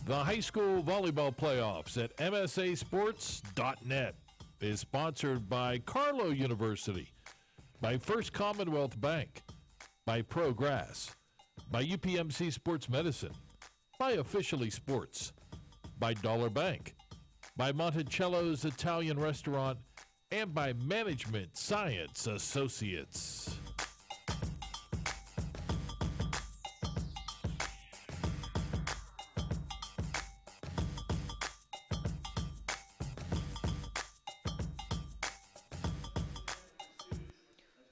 The high school volleyball playoffs at MSAsports.net is sponsored by Carlow University, by First Commonwealth Bank, by Progress, by UPMC Sports Medicine, by Officially Sports, by Dollar Bank, by Monticello's Italian Restaurant, and by Management Science Associates.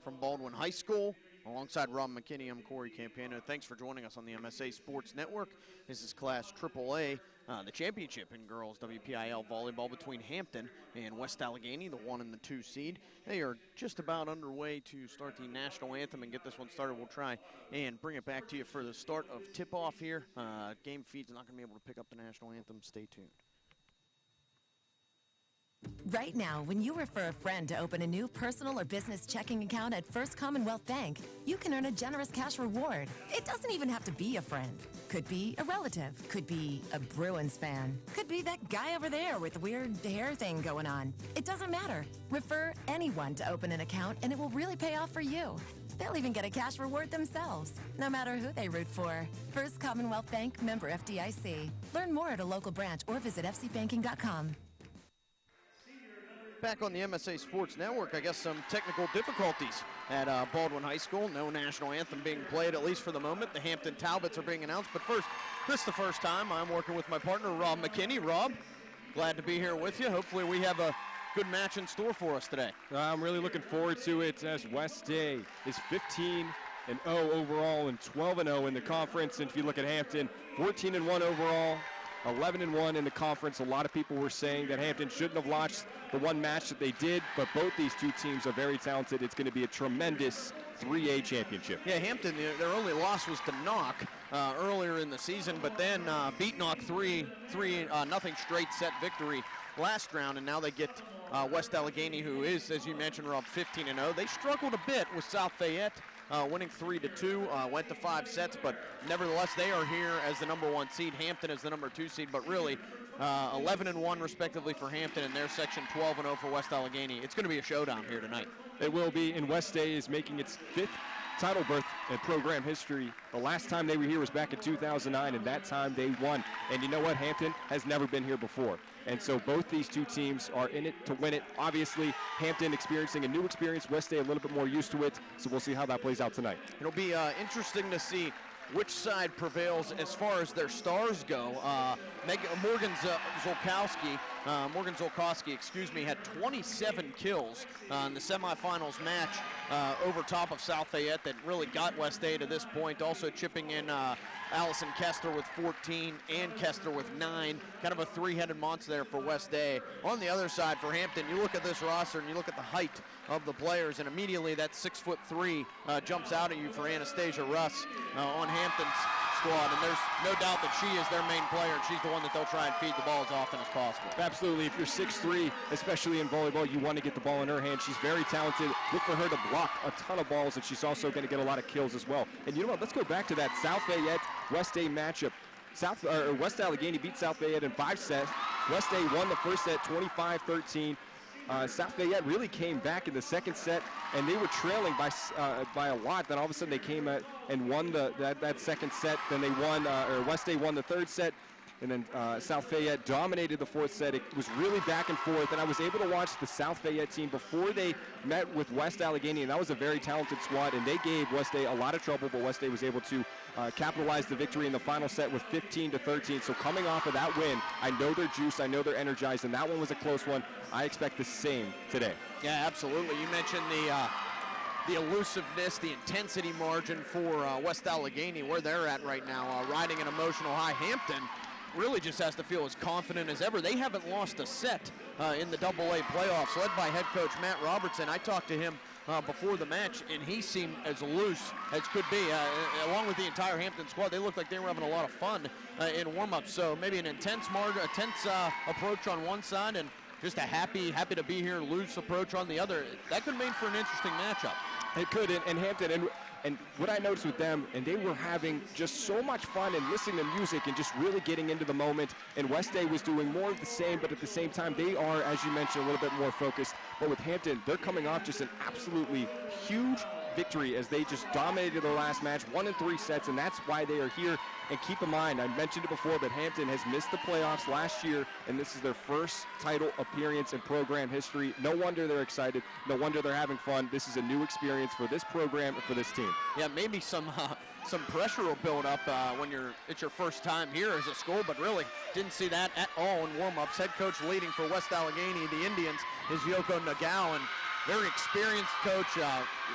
From Baldwin High School, alongside Rob McKinney, I'm Cory Campano. Thanks for joining us on the MSA Sports Network. This is Class AAA, the championship in girls WPIAL volleyball between Hampton and West Allegheny, the 1 and the 2 seed. They are just about underway to start the national anthem and get this one started. We'll try and bring it back to you for the start of tip-off here. Game feed's not going to be able to pick up the national anthem. Stay tuned. Right now, when you refer a friend to open a new personal or business checking account at First Commonwealth Bank, you can earn a generous cash reward. It doesn't even have to be a friend. Could be a relative. Could be a Bruins fan. Could be that guy over there with the weird hair thing going on. It doesn't matter. Refer anyone to open an account and it will really pay off for you. They'll even get a cash reward themselves, no matter who they root for. First Commonwealth Bank, member FDIC. Learn more at a local branch or visit fcbanking.com. Back on the MSA Sports Network, I guess some technical difficulties at Baldwin High School. No national anthem being played, at least for the moment. The Hampton Talbots are being announced. But first, this is the first time I'm working with my partner, Rob McKinney. Rob, glad to be here with you. Hopefully we have a good match in store for us today. I'm really looking forward to it, as West Day is 15-0 overall and 12-0 in the conference. And if you look at Hampton, 14-1 overall, 11-1 in the conference. A lot of people were saying that Hampton shouldn't have lost the one match that they did, but both these two teams are very talented. It's going to be a tremendous 3A championship. Yeah, Hampton, their only loss was to Knock earlier in the season, but then beat Knock 3-0 straight set victory last round, and now they get West Allegheny, who is, as you mentioned, Rob, 15-0. They struggled a bit with South Fayette. Winning 3-2, went to 5 sets, but nevertheless, they are here as the number 1 seed. Hampton is the number 2 seed, but really 11-1 respectively for Hampton in their section, 12-0 for West Allegheny. It's going to be a showdown here tonight. It will be, and West Day is making its 5th title berth in program history. The last time they were here was back in 2009, and that time they won. And you know what? Hampton has never been here before. And so both these two teams are in it to win it. Obviously, Hampton experiencing a new experience, West Day a little bit more used to it, so we'll see how that plays out tonight. It'll be interesting to see which side prevails as far as their stars go. Morgan Zolkowski, had 27 kills in the semifinals match over top of South Fayette that really got West Day to this point. Also chipping in Allison Kester with 14 and Kester with 9. Kind of a three-headed monster there for West Day. On the other side for Hampton, you look at this roster and you look at the height of the players, and immediately that 6'3" jumps out at you for Anastasia Russ on Hampton's squad, and there's no doubt that she is their main player, and she's the one that they'll try and feed the ball as often as possible. Absolutely. If you're 6'3", especially in volleyball, you want to get the ball in her hand. She's very talented. Look for her to block a ton of balls, and she's also going to get a lot of kills as well. And you know what? Let's go back to that South Fayette-West Day matchup. West Allegheny beat South Fayette in 5 sets. West Day won the first set 25-13. South Fayette really came back in the second set, and they were trailing by a lot. Then all of a sudden they came and won that second set. Then they won, West Day won the third set, and then South Fayette dominated the fourth set. It was really back and forth, and I was able to watch the South Fayette team before they met with West Allegheny, and that was a very talented squad, and they gave West Day a lot of trouble, but West Day was able to capitalize the victory in the final set with 15-13. So coming off of that win, I know they're juiced, I know they're energized, and that one was a close one. I expect the same today. Yeah, absolutely. You mentioned the elusiveness, the intensity margin for West Allegheny, where they're at right now, riding an emotional high. Hampton really just has to feel as confident as ever. They haven't lost a set in the AA playoffs, led by head coach Matt Robertson. I talked to him before the match, and he seemed as loose as could be. Along with the entire Hampton squad, they looked like they were having a lot of fun in warm-ups. So maybe an intense approach on one side, and just a happy to be here, loose approach on the other. That could make for an interesting matchup. It could, and Hampton, and And what I noticed with them, and they were having just so much fun and listening to music and just really getting into the moment. And West Day was doing more of the same, but at the same time, they are, as you mentioned, a little bit more focused. But with Hampton, they're coming off just an absolutely huge victory as they just dominated their last match, 1 in 3 sets, and that's why they are here. And keep in mind, I mentioned it before, but Hampton has missed the playoffs last year, and this is their first title appearance in program history. No wonder they're excited. No wonder they're having fun. This is a new experience for this program and for this team. Yeah, maybe some pressure will build up when it's your first time here as a school, but really didn't see that at all in warm-ups. Head coach leading for West Allegheny, the Indians, is Yoko Nagao, and very experienced coach.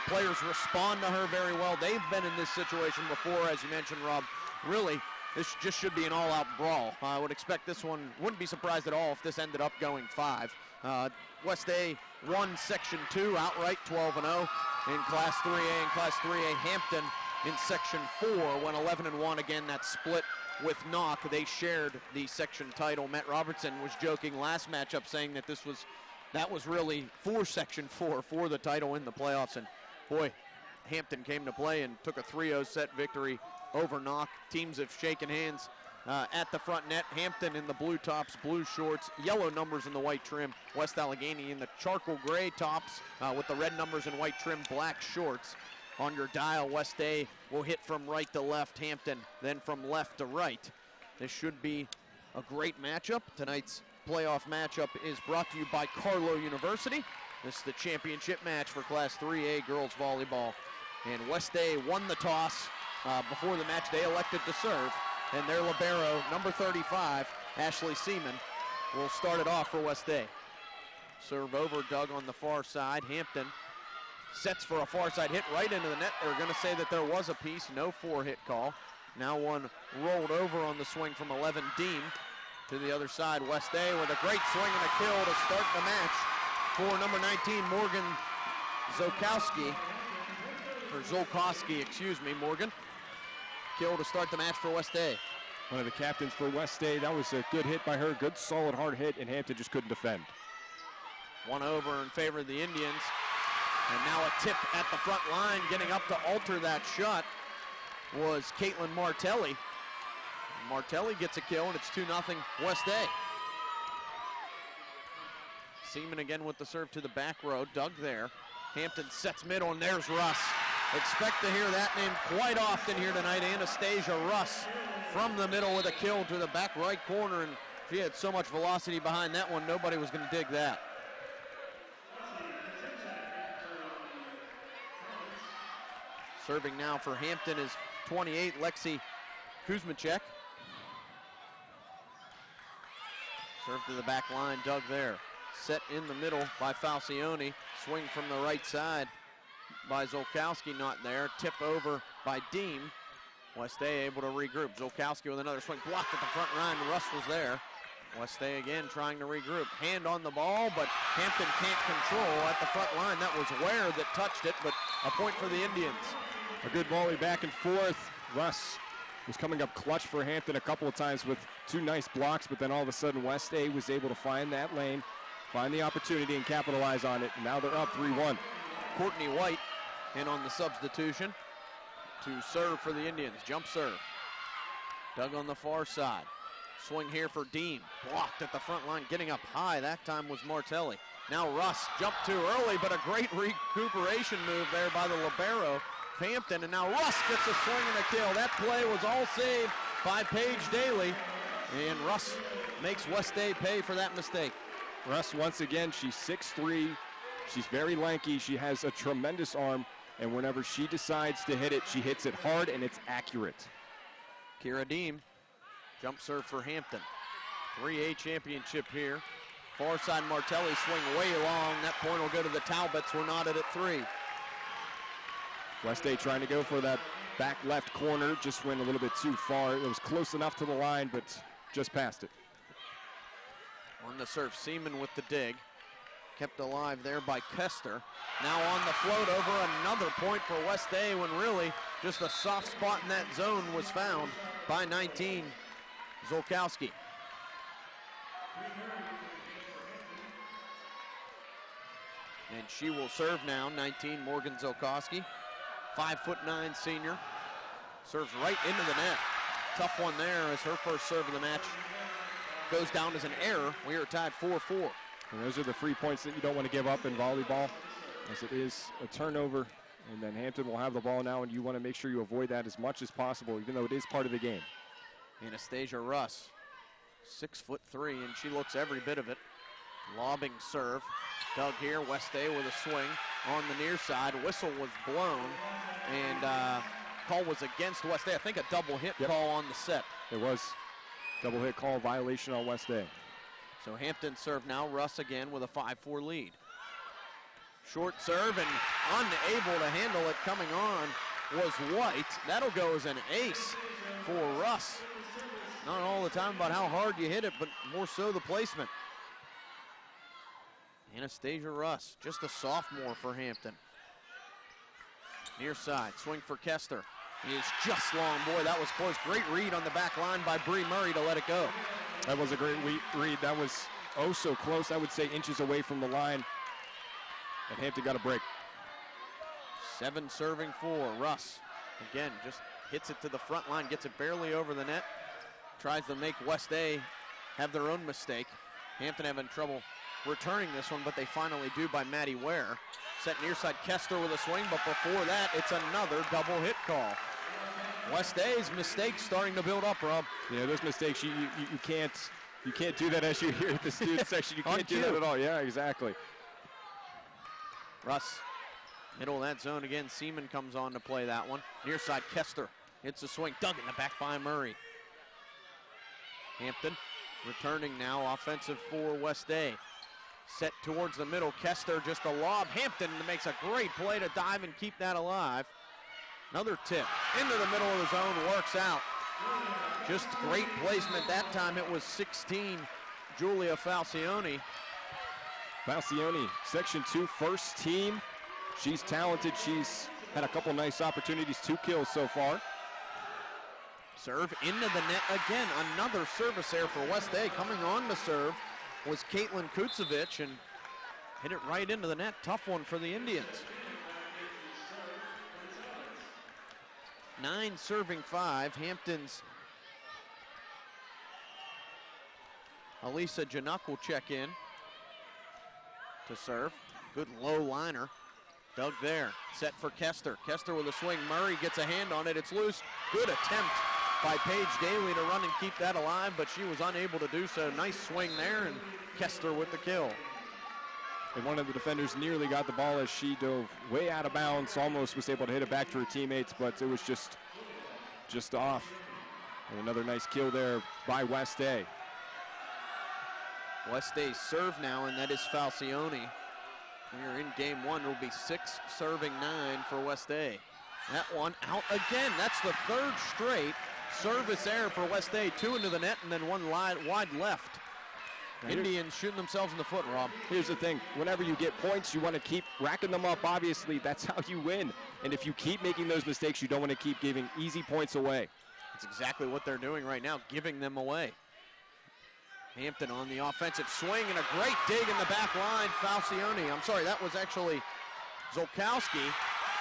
Players respond to her very well. They've been in this situation before, as you mentioned, Rob. Really, this just should be an all-out brawl. I would expect this one, wouldn't be surprised at all if this ended up going 5. West A won Section 2 outright, 12-0 in Class 3A. In Class 3A, Hampton in Section 4 went 11-1. Again, that split with Knock. They shared the section title. Matt Robertson was joking last matchup, saying that that was really for Section 4 for the title in the playoffs. And boy, Hampton came to play and took a 3-0 set victory over Knock. Teams have shaken hands at the front net. Hampton in the blue tops, blue shorts, yellow numbers in the white trim. West Allegheny in the charcoal gray tops with the red numbers and white trim, black shorts. On your dial, West A will hit from right to left, Hampton then from left to right. This should be a great matchup. Tonight's playoff matchup is brought to you by Carlow University. This is the championship match for Class 3A girls volleyball. And West A won the toss before the match. They elected to serve. And their libero, number 35, Ashley Seaman, will start it off for West A. Serve over, dug on the far side. Hampton sets for a far side hit right into the net. They're going to say that there was a piece, no 4-hit call. Now one rolled over on the swing from 11, Deem. To the other side, West A with a great swing and a kill to start the match for number 19, Morgan Zolkowski, excuse me, Morgan. Kill to start the match for West A. One of the captains for West A. That was a good hit by her, good solid hard hit, and Hampton just couldn't defend. One over in favor of the Indians. And now a tip at the front line, getting up to alter that shot was Caitlin Martelli. Martelli gets a kill, and it's 2-0 West A. Seaman again with the serve to the back row, dug there. Hampton sets middle, and there's Russ. Expect to hear that name quite often here tonight. Anastasia Russ from the middle with a kill to the back right corner, and she had so much velocity behind that one, nobody was going to dig that. Serving now for Hampton is 28, Lexi Kuzmachek. Serve to the back line, dug there. Set in the middle by Falcione. Swing from the right side by Zolkowski, not there. Tip over by Deem. West A able to regroup. Zolkowski with another swing, blocked at the front line. Russ was there. West A again trying to regroup. Hand on the ball, but Hampton can't control at the front line. That was Ware that touched it, but a point for the Indians. A good volley back and forth. Russ was coming up clutch for Hampton a couple of times with 2 nice blocks, but then all of a sudden West A was able to find that lane, find the opportunity, and capitalize on it. And now they're up 3-1. Courtney White in on the substitution to serve for the Indians. Jump serve. Dug on the far side. Swing here for Dean. Blocked at the front line, getting up high. That time was Martelli. Now Russ jumped too early, but a great recuperation move there by the libero, Hampton. And now Russ gets a swing and a kill. That play was all saved by Paige Daly. And Russ makes West A pay for that mistake. Russ, once again, she's 6'3". She's very lanky. She has a tremendous arm. And whenever she decides to hit it, she hits it hard and it's accurate. Kira Deem, jump serve for Hampton. 3A championship here. Far side Martelli swing way long. That point will go to the Talbots. We're knotted at 3. West A trying to go for that back left corner. Just went a little bit too far. It was close enough to the line, but just past it. On the serve, Seaman with the dig. Kept alive there by Kester. Now on the float over, another point for West A when really just a soft spot in that zone was found by 19, Zolkowski. And she will serve now, 19, Morgan Zolkowski. 5'9" senior. Serves right into the net. Tough one there as her first serve of the match goes down as an error. We are tied 4-4. And those are the free points that you don't want to give up in volleyball, as it is a turnover, and then Hampton will have the ball now, and you want to make sure you avoid that as much as possible, even though it is part of the game. Anastasia Russ, 6'3", and she looks every bit of it. Lobbing serve. Dug here, West A with a swing on the near side. Whistle was blown, and call was against West A. I think a double hit call on the set. It was. Double hit call, violation on West A. So Hampton serve now. Russ again with a 5-4 lead. Short serve and unable to handle it coming on was White. That'll go as an ace for Russ. Not all the time about how hard you hit it, but more so the placement. Anastasia Russ, just a sophomore for Hampton. Near side, swing for Kester. He is just long. Boy, that was close. Great read on the back line by Bree Murray to let it go. That was a great read. That was oh so close. I would say inches away from the line. And Hampton got a break. 7 serving for Russ. Again, just hits it to the front line, gets it barely over the net. Tries to make West A have their own mistake. Hampton having trouble returning this one, but they finally do by Maddie Ware. Set near side, Kester with a swing, but before that, it's another double hit call. West A's mistakes starting to build up, Rob. Yeah, those mistakes, you can't do that as you're here at the student section. You can't do that at all. Yeah, exactly. Russ, middle of that zone again. Seaman comes on to play that one. Near side, Kester hits a swing, dug in the back by Murray. Hampton returning now, offensive for West A. Set towards the middle, Kester just a lob. Hampton makes a great play to dive and keep that alive. Another tip into the middle of the zone, works out. Just great placement. That time it was 16, Julia Falcioni. Falcioni, Section 2 first team. She's talented. She's had a couple nice opportunities, 2 kills so far. Serve into the net again. Another service error for West A. Coming on to serve was Caitlin Kutsevich and hit it right into the net. Tough one for the Indians. 9 serving 5. Hampton's Elisa Januk will check in to serve. Good low liner. Dug there. Set for Kester. Kester with a swing. Murray gets a hand on it. It's loose. Good attempt by Paige Daly to run and keep that alive, but she was unable to do so. Nice swing there, and Kester with the kill. And one of the defenders nearly got the ball as she dove way out of bounds, almost was able to hit it back to her teammates, but it was just off. And another nice kill there by West A. West A serve now, and that is Falcioni. We are in game 1. It will be 6 serving 9 for West A. That one out again. That's the 3rd straight service error for West A. 2 into the net and then 1 wide left. Indians shooting themselves in the foot, Rob. Here's the thing. Whenever you get points, you want to keep racking them up. Obviously, that's how you win. And if you keep making those mistakes, you don't want to keep giving easy points away. That's exactly what they're doing right now, giving them away. Hampton on the offensive swing and a great dig in the back line. Falcioni, I'm sorry, that was actually Zolkowski.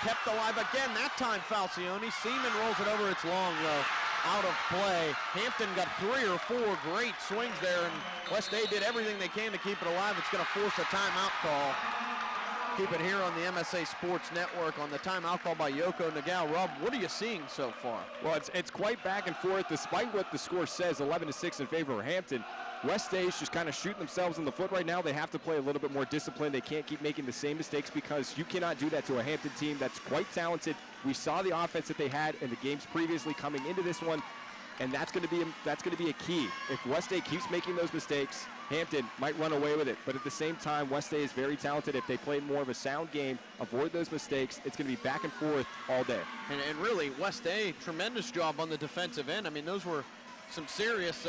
Kept alive again, that time Falcioni. Seaman rolls it over, it's long though. Out of play. Hampton got 3 or 4 great swings there, and West A did everything they can to keep it alive. It's going to force a timeout call. Keep it here on the MSA Sports Network on the timeout call by Yoko Nagao. Rob, what are you seeing so far? Well, it's quite back and forth. Despite what the score says, 11-6 in favor of Hampton, West A's just kind of shooting themselves in the foot right now. They have to play a little bit more disciplined. They can't keep making the same mistakes because you cannot do that to a Hampton team that's quite talented. We saw the offense that they had in the games previously coming into this one, and that's going to be a key. If West A keeps making those mistakes, Hampton might run away with it. But at the same time, West A is very talented. If they play more of a sound game, avoid those mistakes, it's going to be back and forth all day. And really, West A, tremendous job on the defensive end. I mean, those were some serious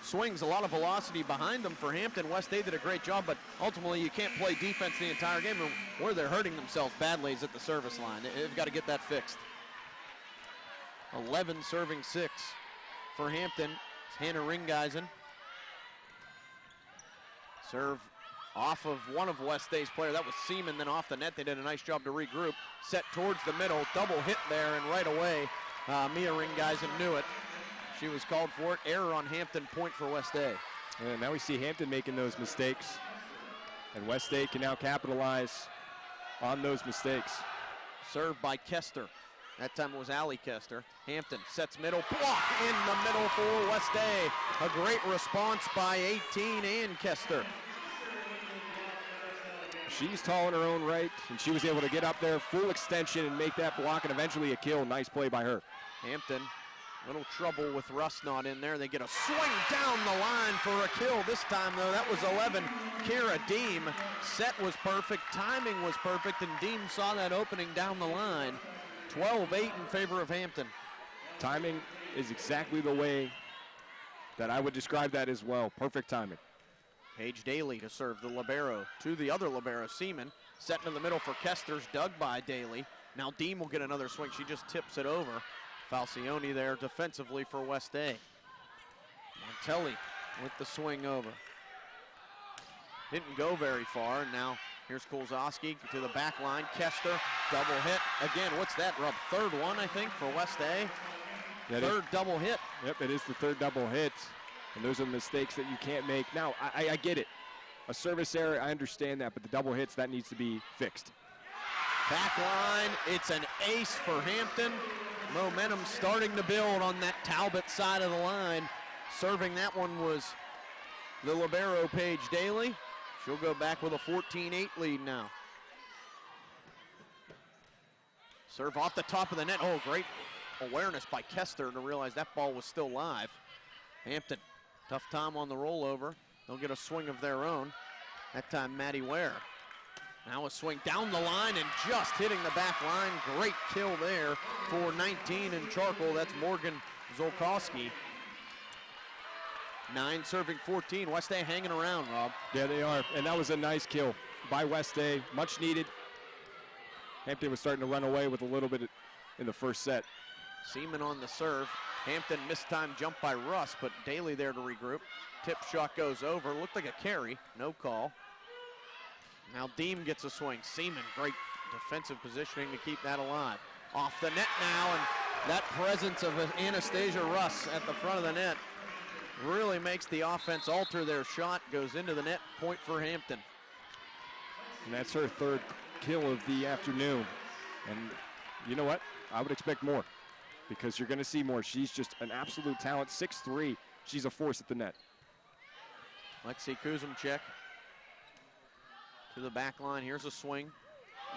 swings, a lot of velocity behind them for Hampton. West A did a great job, but ultimately you can't play defense the entire game. And where they're hurting themselves badly is at the service line. They've got to get that fixed. 11 serving 6 for Hampton. It's Hannah Ringeisen. Serve off of one of West Day's players. That was Seaman, then off the net. They did a nice job to regroup. Set towards the middle, double hit there, and right away, Mia Ringeisen knew it. She was called for it. Error on Hampton, point for West Day. And now we see Hampton making those mistakes, and West Day can now capitalize on those mistakes. Served by Kester. That time it was Allie Kester. Hampton sets middle, block in the middle for West Day. A great response by 18 and Kester. She's tall in her own right, and she was able to get up there, full extension, and make that block, and eventually a kill. Nice play by her. Hampton, little trouble with Russ not in there. They get a swing down the line for a kill. This time, though, that was 11, Kira Deem. Set was perfect, timing was perfect, and Deem saw that opening down the line. 12-8 in favor of Hampton. Timing is exactly the way that I would describe that as well. Perfect timing. Paige Daly to serve the libero to the other libero, Seaman. Set in the middle for Kester's, dug by Daly. Now Deem will get another swing. She just tips it over. Falcione there defensively for West Day. Montelli with the swing over. Didn't go very far, and now here's Kulzowski to the back line. Kester, double hit. Again, what's that, Rob? Third one, I think, for West Day. Third double hit. Yep, it is the third double hit. And those are mistakes that you can't make. Now, I get it. A service error, I understand that, but the double hits, that needs to be fixed. Back line, it's an ace for Hampton. Momentum starting to build on that Talbot side of the line. Serving that one was the libero, Paige Daly. She'll go back with a 14-8 lead now. Serve off the top of the net. Oh, great awareness by Kester to realize that ball was still live. Hampton, tough time on the rollover. They'll get a swing of their own. That time, Maddie Ware. Now a swing down the line and just hitting the back line. Great kill there for 19 in charcoal. That's Morgan Zolkowski. 9 serving 14. West Day hanging around, Rob. Yeah, they are. And that was a nice kill by West Day. Much needed. Hampton was starting to run away with a little bit in the first set. Seaman on the serve. Hampton missed time jump by Russ, but Daly there to regroup. Tip shot goes over. Looked like a carry. No call. Now Deem gets a swing. Seaman, great defensive positioning to keep that alive. Off the net now, and that presence of Anastasia Russ at the front of the net really makes the offense alter their shot. Goes into the net, point for Hampton. And that's her third kill of the afternoon. And you know what? I would expect more because you're going to see more. She's just an absolute talent. 6'3". She's a force at the net. Lexi Kuzumchek to the back line. Here's a swing.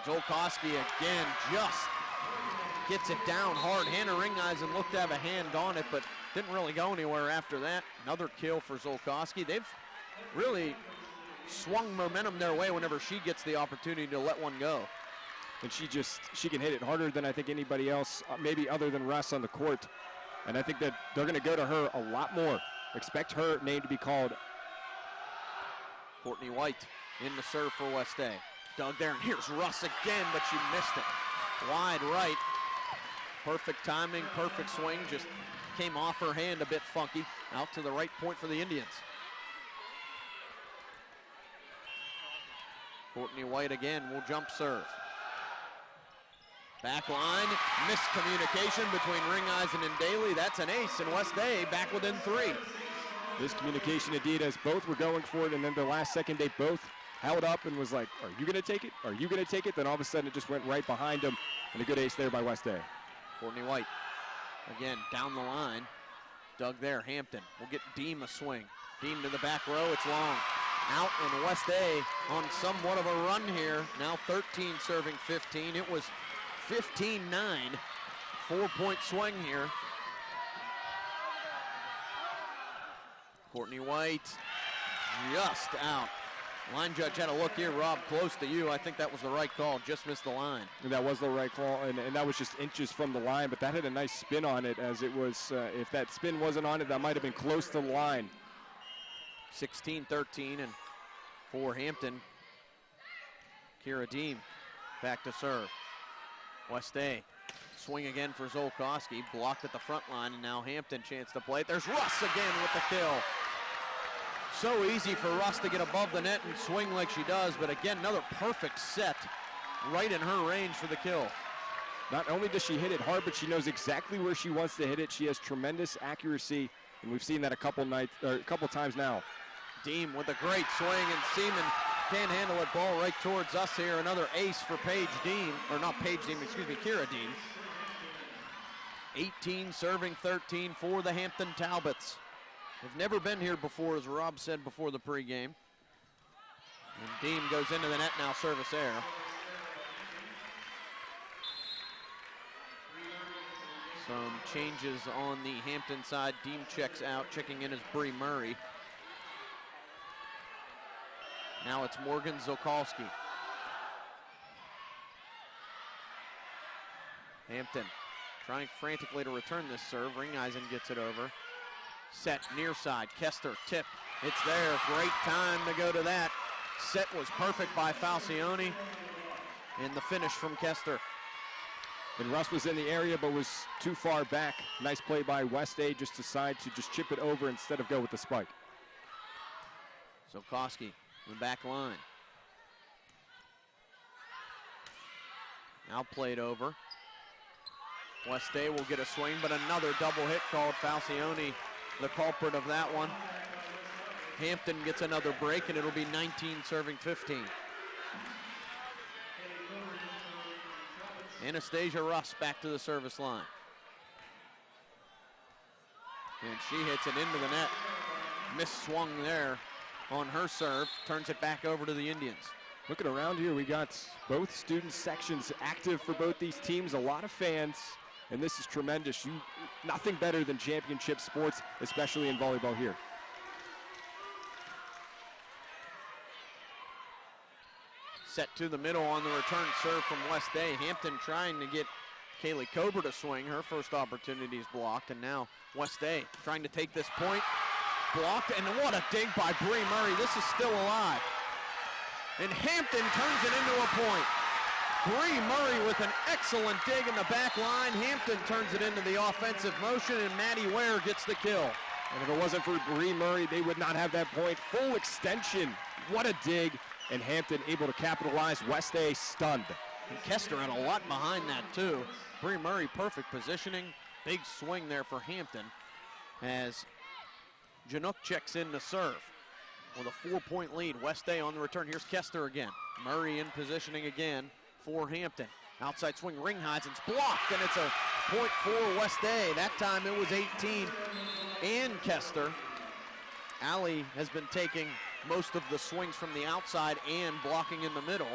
Zolkowski again just gets it down hard. Hannah Ringeisen looked to have a hand on it, but didn't really go anywhere after that. Another kill for Zolkowski. They've really swung momentum their way whenever she gets the opportunity to let one go. And she can hit it harder than I think anybody else, maybe other than Russ on the court. And I think that they're going to go to her a lot more. Expect her name to be called. Courtney White in the serve for West Day. Dug there, and here's Russ again, but she missed it. Wide right. Perfect timing, perfect swing, just came off her hand a bit funky. Out to the right point for the Indians. Courtney White again will jump serve. Back line, miscommunication between Ringeisen and Daly. That's an ace, and West Day back within 3. Miscommunication indeed, as both were going for it, and then the last second they both held up and was like, are you going to take it? Are you going to take it? Then all of a sudden it just went right behind them, and a good ace there by West Day. Courtney White, again, down the line. Dug there, Hampton will get Deem a swing. Deem to the back row, it's long. Out, and West Day on somewhat of a run here. Now 13 serving 15. It was 15-9, 4-point swing here. Courtney White just out. Line judge had a look here, Rob, close to you. I think that was the right call, just missed the line. And that was the right call, and that was just inches from the line, but that had a nice spin on it, as it was, if that spin wasn't on it, that might have been close to the line. 16-13, and for Hampton, Kira Deem back to serve. West Day, swing again for Zolkowski, blocked at the front line, and now Hampton chance to play it. There's Russ again with the kill. So easy for Russ to get above the net and swing like she does, but again, another perfect set right in her range for the kill. Not only does she hit it hard, but she knows exactly where she wants to hit it. She has tremendous accuracy, and we've seen that a couple times now. Deem with a great swing, and Seaman can't handle it. Ball right towards us here. Another ace for Paige Deem, or not Paige Deem, excuse me, Kira Deem. 18 serving 13 for the Hampton Talbots. They've never been here before, as Rob said before the pregame. And Deem goes into the net now, service error. Some changes on the Hampton side. Deem checks out. Checking in is Bree Murray. Now it's Morgan Zokalski. Hampton trying frantically to return this serve. Ringeisen gets it over. Set near side. Kester tip. It's there. Great time to go to that. Set was perfect by Falcioni. And the finish from Kester. And Russ was in the area but was too far back. Nice play by West A, just decide to just chip it over instead of go with the spike. Zokalski in the back line. Now played over. West A will get a swing, but another double hit called. Falcioni, the culprit of that one. Hampton gets another break, and it'll be 19 serving 15. Anastasia Russ back to the service line. And she hits it into the net. Miss-swung there on her serve. Turns it back over to the Indians. Looking around here, we got both student sections active for both these teams. A lot of fans, and this is tremendous. Nothing better than championship sports, especially in volleyball here. Set to the middle on the return serve from West A. Hampton trying to get Kaylee Kober to swing. Her first opportunity is blocked, and now West A trying to take this point. Blocked, and what a dig by Bree Murray. This is still alive. And Hampton turns it into a point. Bree Murray with an excellent dig in the back line. Hampton turns it into the offensive motion, and Maddie Ware gets the kill. And if it wasn't for Bree Murray, they would not have that point. Full extension. What a dig. And Hampton able to capitalize. West A stunned. And Kester had a lot behind that too. Bree Murray, perfect positioning. Big swing there for Hampton as Janook checks in to serve with a 4-point lead. West A on the return. Here's Kester again. Murray in positioning again for Hampton. Outside swing, Ringheisen's blocked, and it's a point for West A. That time it was 18 and Kester. Allie has been taking most of the swings from the outside and blocking in the middle.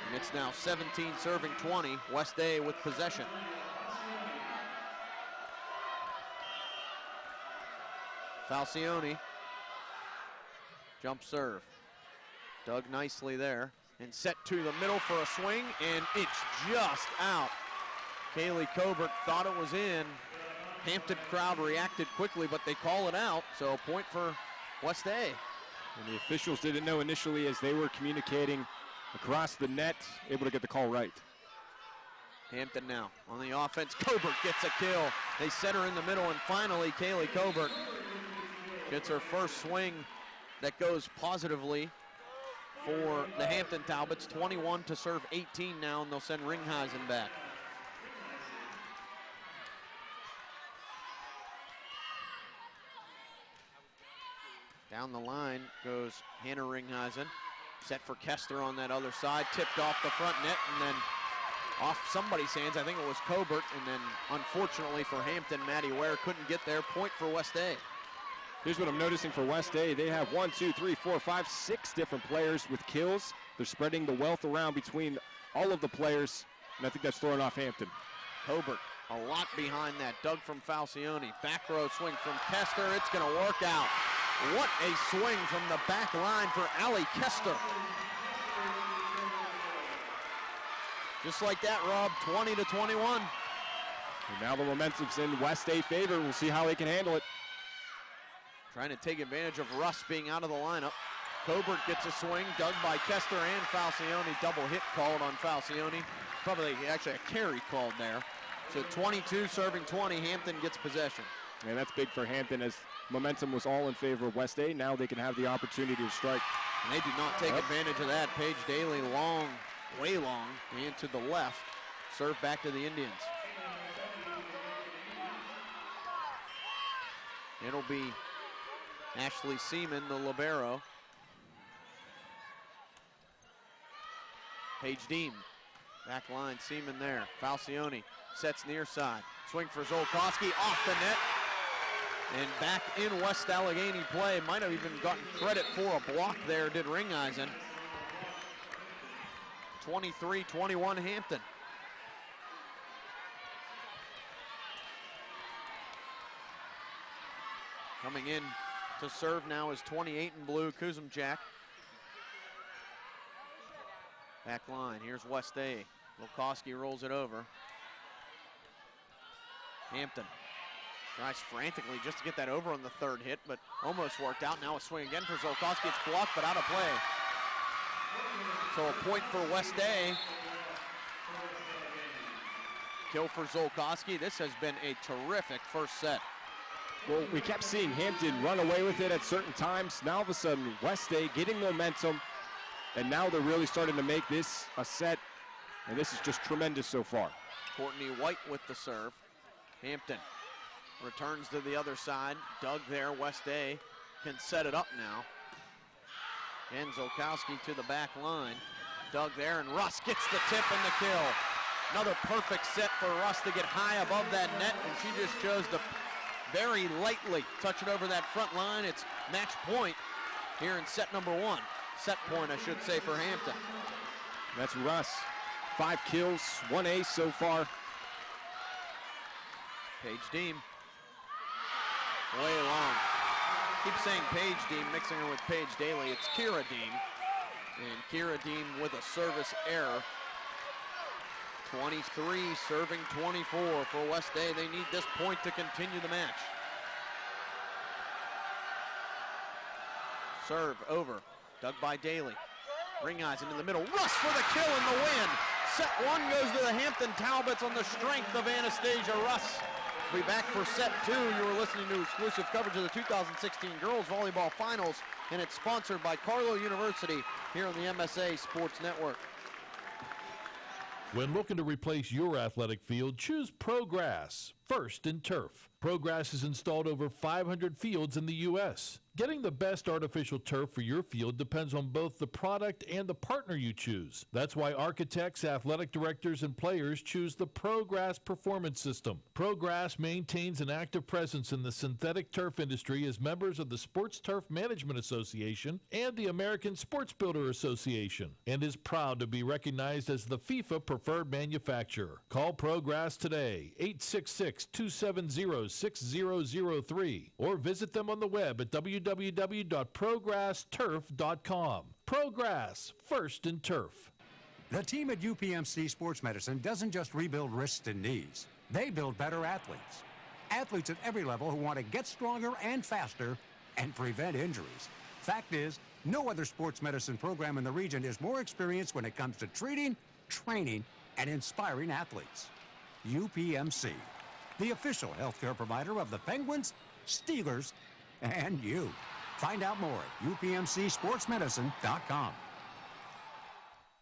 And it's now 17 serving 20. West A with possession. Falcioni. Jump serve. Dug nicely there. And set to the middle for a swing, and it's just out. Kaylee Cobert thought it was in. Hampton crowd reacted quickly, but they call it out. So a point for West A. And the officials didn't know initially as they were communicating across the net, able to get the call right. Hampton now on the offense. Cobert gets a kill. They set her in the middle, and finally Kaylee Cobert gets her first swing that goes positively for the Hampton Talbots. 21 to serve 18 now, and they'll send Ringhausen back. Down the line goes Hannah Ringhausen. Set for Kester on that other side. Tipped off the front net and then off somebody's hands. I think it was Cobert. And then unfortunately for Hampton, Maddie Ware couldn't get there. Point for West A. Here's what I'm noticing for West A. They have 1, 2, 3, 4, 5, 6 different players with kills. They're spreading the wealth around between all of the players. And I think that's throwing off Hampton. Cobert a lot behind that. Dug from Falcioni. Back row swing from Kester. It's going to work out. What a swing from the back line for Allie Kester. Just like that, Rob, 20 to 21. And now the momentum's in West A favor. We'll see how they can handle it. Trying to take advantage of Russ being out of the lineup. Cobert gets a swing, dug by Kester and Falcioni. Double hit called on Falcioni. Probably actually a carry called there. So 22 serving 20, Hampton gets possession. And that's big for Hampton, as momentum was all in favor of West A. Now they can have the opportunity to strike. And they did not take advantage of that. Paige Daly long, way long, and to the left. Serve back to the Indians. It'll be Ashley Seaman, the libero. Paige Deem, back line, Seaman there. Falcione sets near side. Swing for Zolkowski, off the net. And back in West Allegheny play. Might have even gotten credit for a block there, did Ringeisen. 23-21 Hampton. Coming in to serve now is 28 in blue, Kuzumchak. Back line, here's West A. Zolkowski rolls it over. Hampton tries frantically just to get that over on the third hit, but almost worked out. Now a swing again for Zolkowski. It's blocked, but out of play. So a point for West A. Kill for Zolkowski. This has been a terrific first set. Well, we kept seeing Hampton run away with it at certain times. Now all of a sudden, West A getting momentum, and now they're really starting to make this a set, and this is just tremendous so far. Courtney White with the serve. Hampton returns to the other side. Doug there, West A can set it up now. And Zolkowski to the back line. Doug there, and Russ gets the tip and the kill. Another perfect set for Russ to get high above that net, and she just chose to very lightly touch it over that front line. It's match point here in set number one. Set point, I should say, for Hampton. That's Russ. 5 kills, 1 ace so far. Paige Deem. Way long. Keep saying Paige Deem, mixing her with Paige Daly. It's Kira Deem. And Kira Deem with a service error. 23 serving 24 for West A. They need this point to continue the match. Serve over. Dug by Daly. Ringeisen in the middle. Russ for the kill and the win. Set one goes to the Hampton Talbots on the strength of Anastasia Russ. We'll be back for set two. You were listening to exclusive coverage of the 2016 Girls Volleyball Finals, and it's sponsored by Carlow University here on the MSA Sports Network. When looking to replace your athletic field, choose ProGrass, first in turf. ProGrass has installed over 500 fields in the U.S. Getting the best artificial turf for your field depends on both the product and the partner you choose. That's why architects, athletic directors, and players choose the ProGrass Performance System. ProGrass maintains an active presence in the synthetic turf industry as members of the Sports Turf Management Association and the American Sports Builder Association, and is proud to be recognized as the FIFA preferred manufacturer. Call ProGrass today, 866-270-6003, or visit them on the web at www.progressturf.com. ProGrass, first in turf. The team at UPMC Sports Medicine doesn't just rebuild wrists and knees. They build better athletes. Athletes at every level who want to get stronger and faster and prevent injuries. Fact is, no other sports medicine program in the region is more experienced when it comes to treating, training, and inspiring athletes. UPMC, the official healthcare provider of the Penguins, Steelers, and you. Find out more at upmcsportsmedicine.com.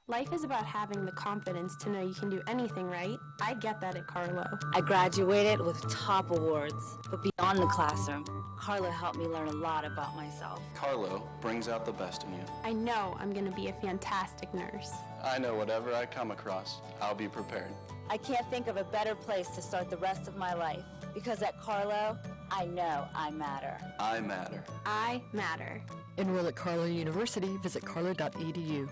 Life is about having the confidence to know you can do anything right. I get that at Carlow. I graduated with top awards, but beyond the classroom, Carlow helped me learn a lot about myself. Carlow brings out the best in you. I know I'm going to be a fantastic nurse. I know whatever I come across, I'll be prepared. I can't think of a better place to start the rest of my life, because at Carlow, I know I matter. I matter. I matter. Enroll at Carlow University. Visit carlow.edu.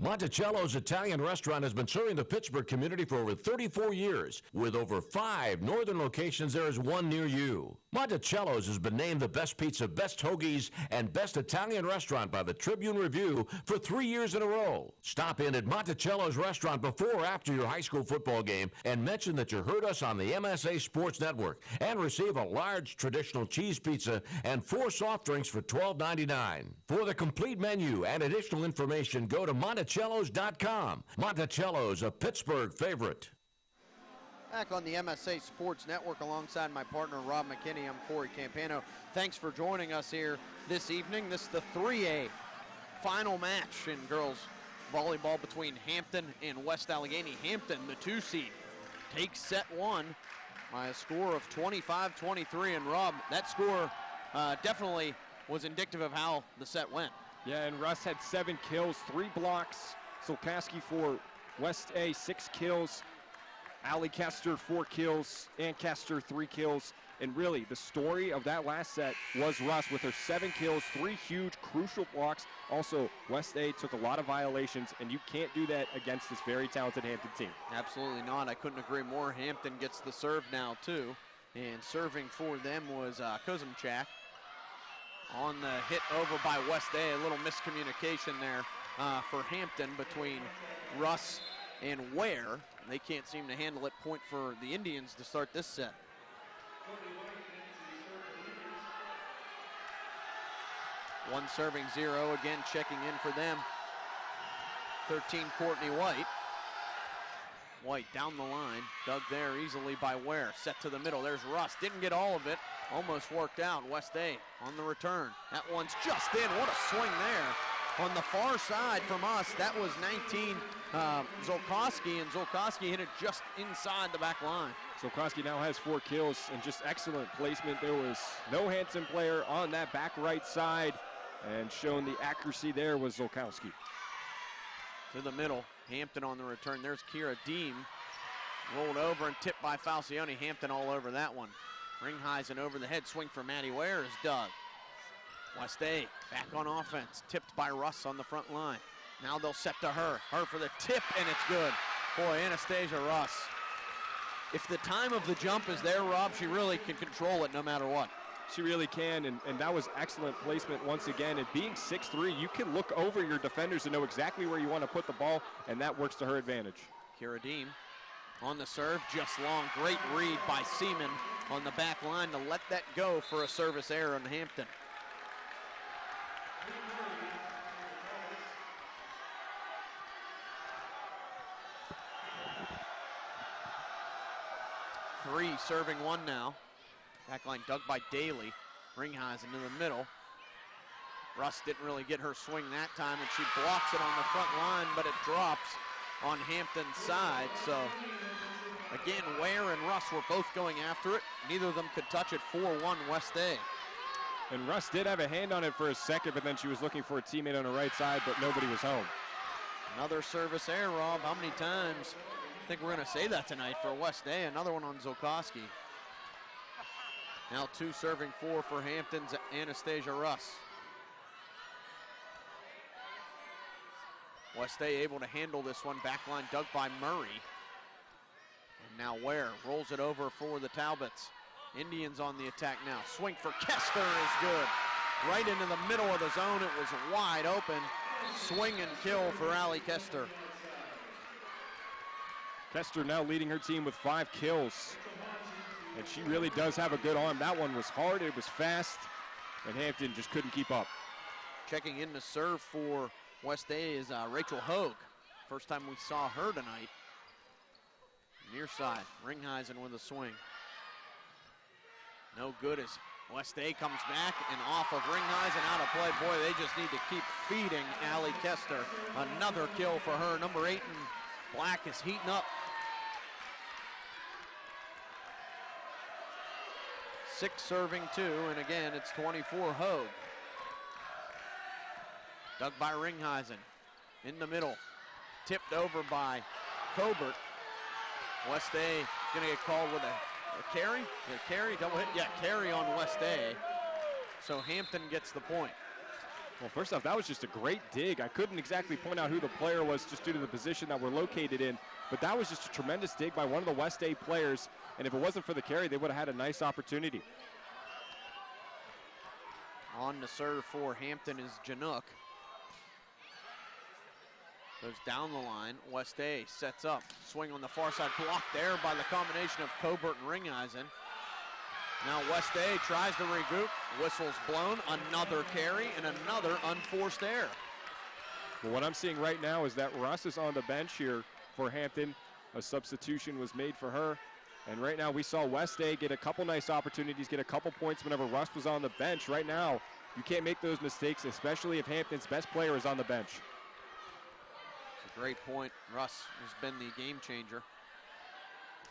Monticello's Italian restaurant has been serving the Pittsburgh community for over 34 years. With over 5 northern locations, there is one near you. Monticello's has been named the best pizza, best hoagies, and best Italian restaurant by the Tribune Review for 3 years in a row. Stop in at Monticello's restaurant before or after your high school football game and mention that you heard us on the MSA Sports Network and receive a large traditional cheese pizza and 4 soft drinks for $12.99. For the complete menu and additional information, go to Monticello's.com. Monticello's, a Pittsburgh favorite. Back on the MSA Sports Network alongside my partner Rob McKinney, I'm Cory Campano. Thanks for joining us here this evening. This is the 3A final match in girls volleyball between Hampton and West Allegheny. Hampton, the 2 seed, takes set 1 by a score of 25-23. And Rob, that score definitely was indicative of how the set went. Yeah, and Russ had 7 kills, 3 blocks. Zolkowski for West A, 6 kills. Allie Kester, 4 kills. Ann Kester, 3 kills. And really, the story of that last set was Russ with her 7 kills, 3 huge, crucial blocks. Also, West A took a lot of violations, and you can't do that against this very talented Hampton team. Absolutely not. I couldn't agree more. Hampton gets the serve now, too. And serving for them was Kozumchak. On the hit over by West A, a little miscommunication there for Hampton between Russ and Ware. They can't seem to handle it. Point for the Indians to start this set. One serving 0, again checking in for them. 13, Courtney White. White down the line, dug there easily by Ware. Set to the middle, there's Russ, didn't get all of it. Almost worked out. West A on the return. That one's just in. What a swing there. On the far side from us, that was 19 Zolkowski, and Zolkowski hit it just inside the back line. Zolkowski now has 4 kills and just excellent placement. There was no Hampton player on that back right side, and showing the accuracy there was Zolkowski. To the middle, Hampton on the return. There's Kira Deem. Rolled over and tipped by Falcione. Hampton all over that one. Ringheisen over the head, swing for Maddie Ware is dug. West A back on offense, tipped by Russ on the front line. Now they'll set to her. Her for the tip, and it's good. Boy, Anastasia Russ. If the time of the jump is there, Rob, she really can control it no matter what. She really can, and that was excellent placement once again. And being 6'3", you can look over your defenders and know exactly where you want to put the ball, and that works to her advantage. Kira Deem on the serve, just long. Great read by Seaman on the back line to let that go for a service error on Hampton. Three serving 1 now. Back line dug by Daly. Ringheisen in the middle. Russ didn't really get her swing that time, and she blocks it on the front line, but it drops on Hampton's side. So again, Ware and Russ were both going after it. Neither of them could touch it. 4-1 West A. And Russ did have a hand on it for a second, but then she was looking for a teammate on the right side, but nobody was home. Another service error, Rob. How many times? I think we're going to say that tonight for West A. Another one on Zolkowski. Now 2 serving 4 for Hampton's Anastasia Russ. West A able to handle this one. Backline dug by Murray. And now Ware rolls it over for the Talbots. Indians on the attack now. Swing for Kester is good. Right into the middle of the zone. It was wide open. Swing and kill for Allie Kester. Kester now leading her team with 5 kills. And she really does have a good arm. That one was hard, it was fast, and Hampton just couldn't keep up. Checking in to serve for West A is Rachel Hogue. First time we saw her tonight. Near side, Ringheisen with a swing. No good as West A comes back and off of Ringheisen, out of play. Boy, they just need to keep feeding Allie Kester. Another kill for her. Number 8 in black is heating up. 6 serving 2, and again, it's 24 Hogue. Dug by Ringheisen. In the middle. Tipped over by Colbert. West A gonna get called with a carry? A carry, double hit? Yeah, carry on West A. So Hampton gets the point. Well, first off, that was just a great dig. I couldn't exactly point out who the player was just due to the position that we're located in, but that was just a tremendous dig by one of the West A players, and if it wasn't for the carry, they would have had a nice opportunity. On to serve for Hampton is Janook. Goes down the line. West A sets up. Swing on the far side. Blocked there by the combination of Colbert and Ringheisen. Now West A tries to regroup. Whistle's blown. Another carry and another unforced error. Well, what I'm seeing right now is that Russ is on the bench here for Hampton. A substitution was made for her. And right now we saw West A get a couple nice opportunities, get a couple points whenever Russ was on the bench. Right now, you can't make those mistakes, especially if Hampton's best player is on the bench. It's a great point. Russ has been the game changer.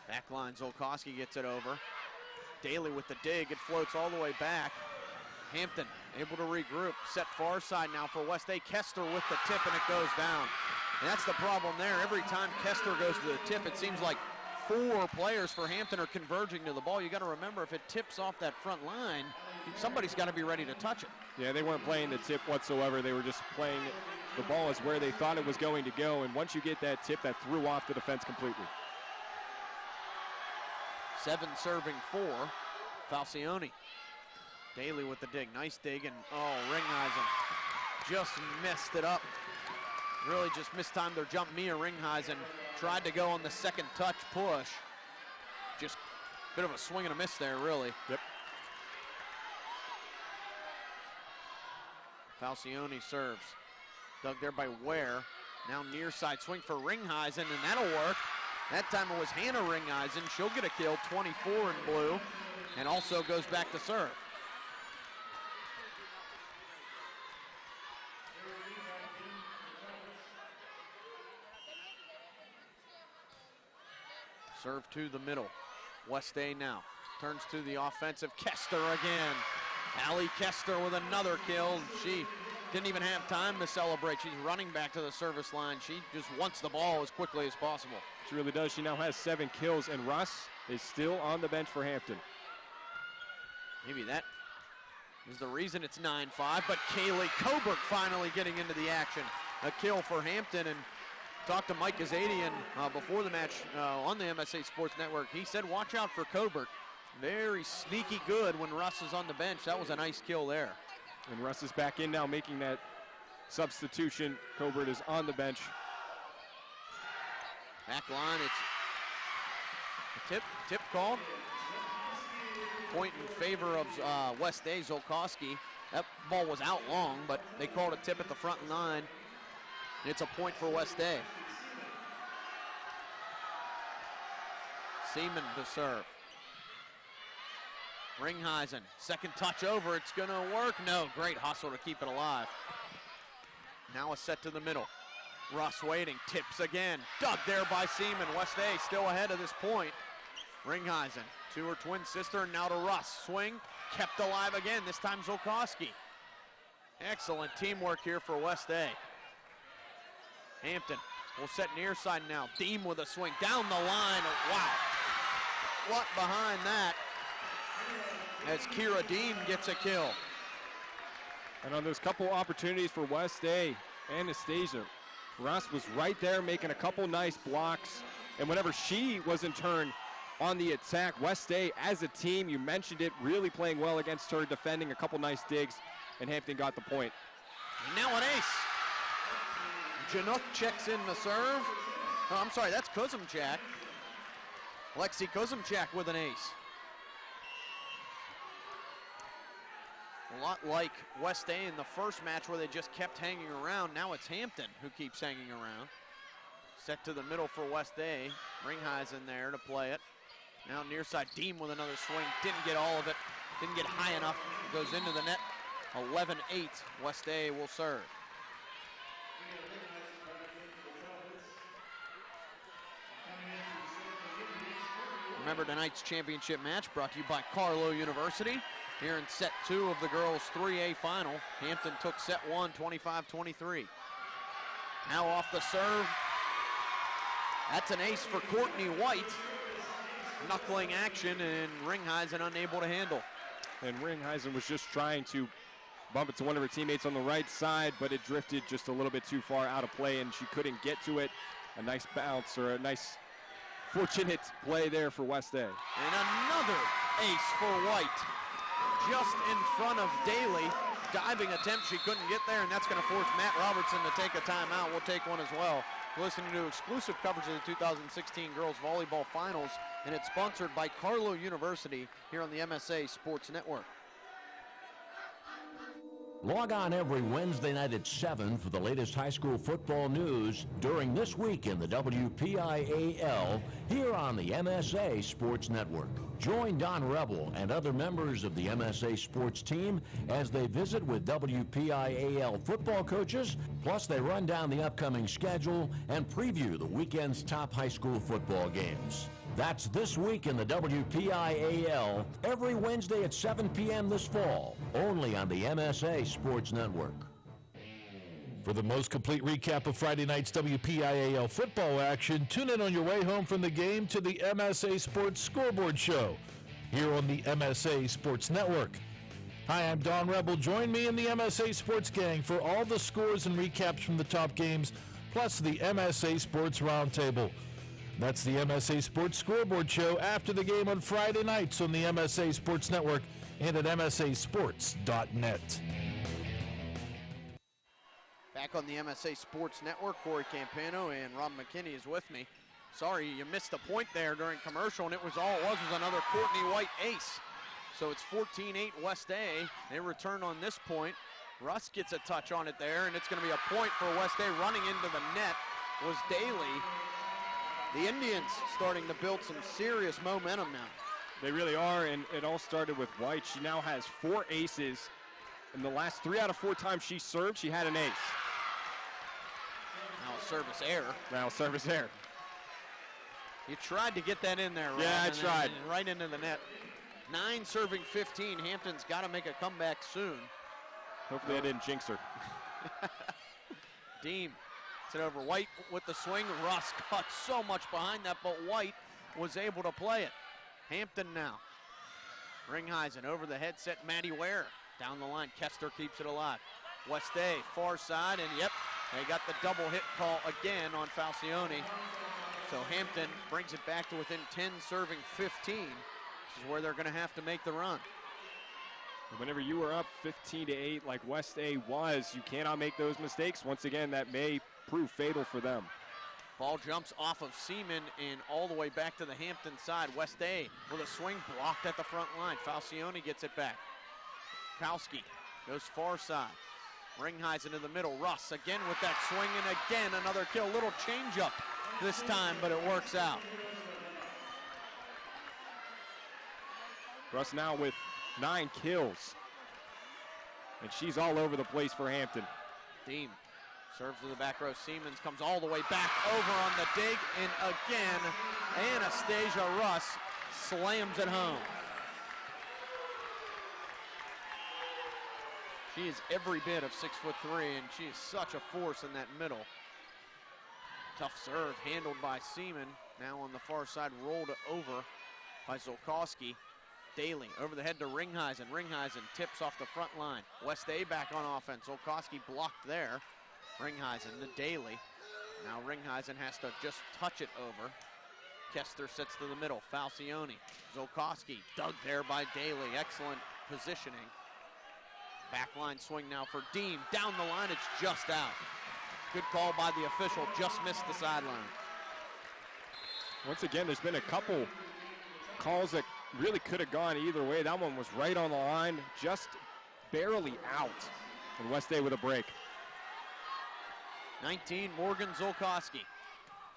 Back line, Zolkowski gets it over. Daly with the dig, it floats all the way back. Hampton able to regroup, set far side now for West A. Kester with the tip, and it goes down. And that's the problem there. Every time Kester goes to the tip, it seems like 4 players for Hampton are converging to the ball. You got to remember, if it tips off that front line, somebody's got to be ready to touch it. Yeah, they weren't playing the tip whatsoever. They were just playing the ball as where they thought it was going to go. And once you get that tip, that threw off the defense completely. 7 serving 4, Falcione. Daly with the dig, nice dig, and Ringheisen just messed it up. Really just mistimed their jump. Mia Ringheisen tried to go on the second touch push. Just a bit of a swing and a miss there, really. Yep. Falcione serves. Dug there by Ware. Now near side swing for Ringheisen, and that'll work. That time it was Hannah Ringheisen. She'll get a kill, 24 in blue, and also goes back to serve. Serve to the middle. West A now turns to the offensive. Kester again. Allie Kester with another kill. She didn't even have time to celebrate. She's running back to the service line. She just wants the ball as quickly as possible. She really does. She now has 7 kills, and Russ is still on the bench for Hampton. Maybe that is the reason it's 9-5, but Kaylee Coburn finally getting into the action. A kill for Hampton, and talked to Mike Azadian before the match on the MSA Sports Network. He said, watch out for Coburn. Very sneaky good when Russ is on the bench. That was a nice kill there. And Russ is back in now, making that substitution. Coburn is on the bench. Back line, it's a tip called. Point in favor of West A, Zolkowski. That ball was out long, but they called a tip at the front line. It's a point for West A. Seaman to serve. Ringheisen, second touch over, it's gonna work. No, great hustle to keep it alive. Now a set to the middle. Russ waiting, tips again. Dug there by Seaman. West A still ahead at this point. Ringheisen to her twin sister, and now to Russ. Swing, kept alive again, this time Zolkowski. Excellent teamwork here for West A. Hampton will set near side now. Deem with a swing down the line. Wow. What behind that? As Kira Deem gets a kill. And on those couple opportunities for West A, Anastasia, Russ was right there making a couple nice blocks. And whenever she was in turn on the attack, West A as a team, you mentioned it, really playing well against her, defending a couple nice digs, and Hampton got the point. And now an ace. Janook checks in the serve. Oh, I'm sorry, that's Kozumchak. Lexi Kozumchak with an ace. A lot like West A in the first match where they just kept hanging around. Now it's Hampton who keeps hanging around. Set to the middle for West A. Ringheisen there to play it. Now near side, Deem with another swing. Didn't get all of it. Didn't get high enough. Goes into the net. 11-8. West A will serve. Remember, tonight's championship match brought to you by Carlow University. Here in set 2 of the girls' 3A final. Hampton took set 1, 25-23. Now off the serve. That's an ace for Courtney White. Knuckling action, and Ringheisen unable to handle. And Ringheisen was just trying to bump it to one of her teammates on the right side, but it drifted just a little bit too far out of play, and she couldn't get to it. A nice bounce, or a nice fortunate play there for West A. And another ace for White. Just in front of Daly. Diving attempt, she couldn't get there, and that's going to force Matt Robertson to take a timeout. We'll take one as well. You're listening to exclusive coverage of the 2016 Girls Volleyball Finals, and it's sponsored by Carlow University here on the MSA Sports Network. Log on every Wednesday night at 7 for the latest high school football news during this week in the WPIAL here on the MSA Sports Network. Join Don Rebel and other members of the MSA Sports team as they visit with WPIAL football coaches, plus they run down the upcoming schedule and preview the weekend's top high school football games. That's this week in the WPIAL, every Wednesday at 7 p.m. this fall, only on the MSA Sports Network. For the most complete recap of Friday night's WPIAL football action, tune in on your way home from the game to the MSA Sports Scoreboard Show here on the MSA Sports Network. Hi, I'm Don Rebel. Join me in the MSA Sports Gang for all the scores and recaps from the top games, plus the MSA Sports Roundtable. That's the MSA Sports Scoreboard Show after the game on Friday nights on the MSA Sports Network and at msasports.net. Back on the MSA Sports Network, Cory Campano and Rob McKinney is with me. Sorry, you missed a point there during commercial, and it was another Courtney White ace. So it's 14-8 West A. They return on this point. Russ gets a touch on it there, and it's going to be a point for West A. Running into the net was Daly. The Indians starting to build some serious momentum now. They really are, and it all started with White. She now has 4 aces. In the last 3 out of 4 times she served, she had an ace. Now a service error. Now a service error. You tried to get that in there, Rob. Yeah, I tried. Right into the net. 9 serving 15. Hampton's got to make a comeback soon. Hopefully I didn't jinx her. Deem. It's over. White with the swing. Russ caught so much behind that, but White was able to play it. Hampton now. Ringheisen over the headset. Maddie Ware down the line. Kester keeps it alive. West A, far side, and yep, they got the double hit call again on Falcione. So Hampton brings it back to within 10, serving 15, which is where they're going to have to make the run. Whenever you were up 15-8 like West A was, you cannot make those mistakes. Once again, that may prove fatal for them. Ball jumps off of Seaman and all the way back to the Hampton side. West A with a swing blocked at the front line. Falcione gets it back. Kowski goes far side. Ringheisen in the middle. Russ again with that swing, and again another kill. Little changeup this time, but it works out. Russ now with 9 kills. And she's all over the place for Hampton. Deem serves to the back row. Siemens comes all the way back over on the dig, and again, Anastasia Russ slams it home. She is every bit of 6'3", and she is such a force in that middle. Tough serve handled by Seaman. Now on the far side, rolled over by Zolkowski. Daly over the head to Ringheisen. Ringheisen tips off the front line. West A back on offense. Zolkowski blocked there. Ringheisen to Daly. Now Ringheisen has to just touch it over. Kester sits to the middle. Falcione. Zolkowski dug there by Daly. Excellent positioning. Backline swing now for Deem. Down the line, it's just out. Good call by the official, just missed the sideline. Once again, there's been a couple calls that really could have gone either way. That one was right on the line, just barely out. And West A with a break. 19, Morgan Zolkowski.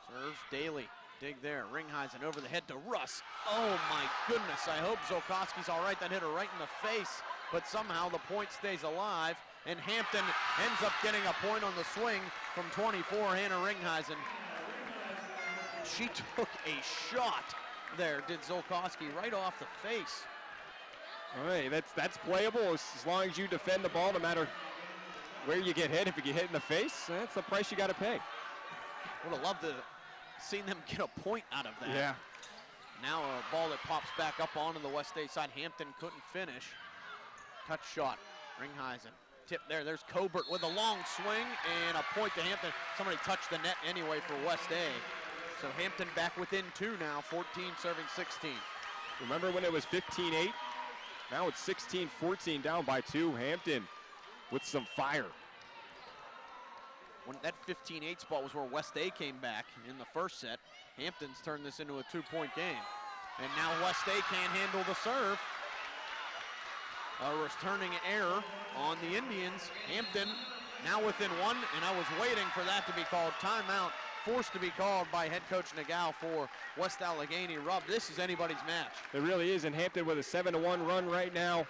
Serves Daly. Dig there. Ringheisen over the head to Russ. Oh my goodness, I hope Zolkowski's all right. That hit her right in the face, but somehow the point stays alive, and Hampton ends up getting a point on the swing from 24, Hannah Ringheisen. She took a shot there, did Zolkowski, right off the face. All right, that's playable as long as you defend the ball, no matter where you get hit. If you get hit in the face, that's the price you got to pay. Would have loved to seen them get a point out of that. Yeah. Now a ball that pops back up onto the West A side. Hampton couldn't finish. Touch shot. Ringheisen. Tip there. There's Colbert with a long swing and a point to Hampton. Somebody touched the net anyway for West A. So Hampton back within 2 now. 14 serving 16. Remember when it was 15-8? Now it's 16-14 down by 2. Hampton with some fire. When that 15-8 spot was where West A came back in the first set. Hampton's turned this into a 2-point game. And now West A can't handle the serve. A returning error on the Indians. Hampton now within one, and I was waiting for that to be called. Timeout forced to be called by head coach Nagao for West Allegheny. Rob, this is anybody's match. It really is, and Hampton with a 7-1 run right now,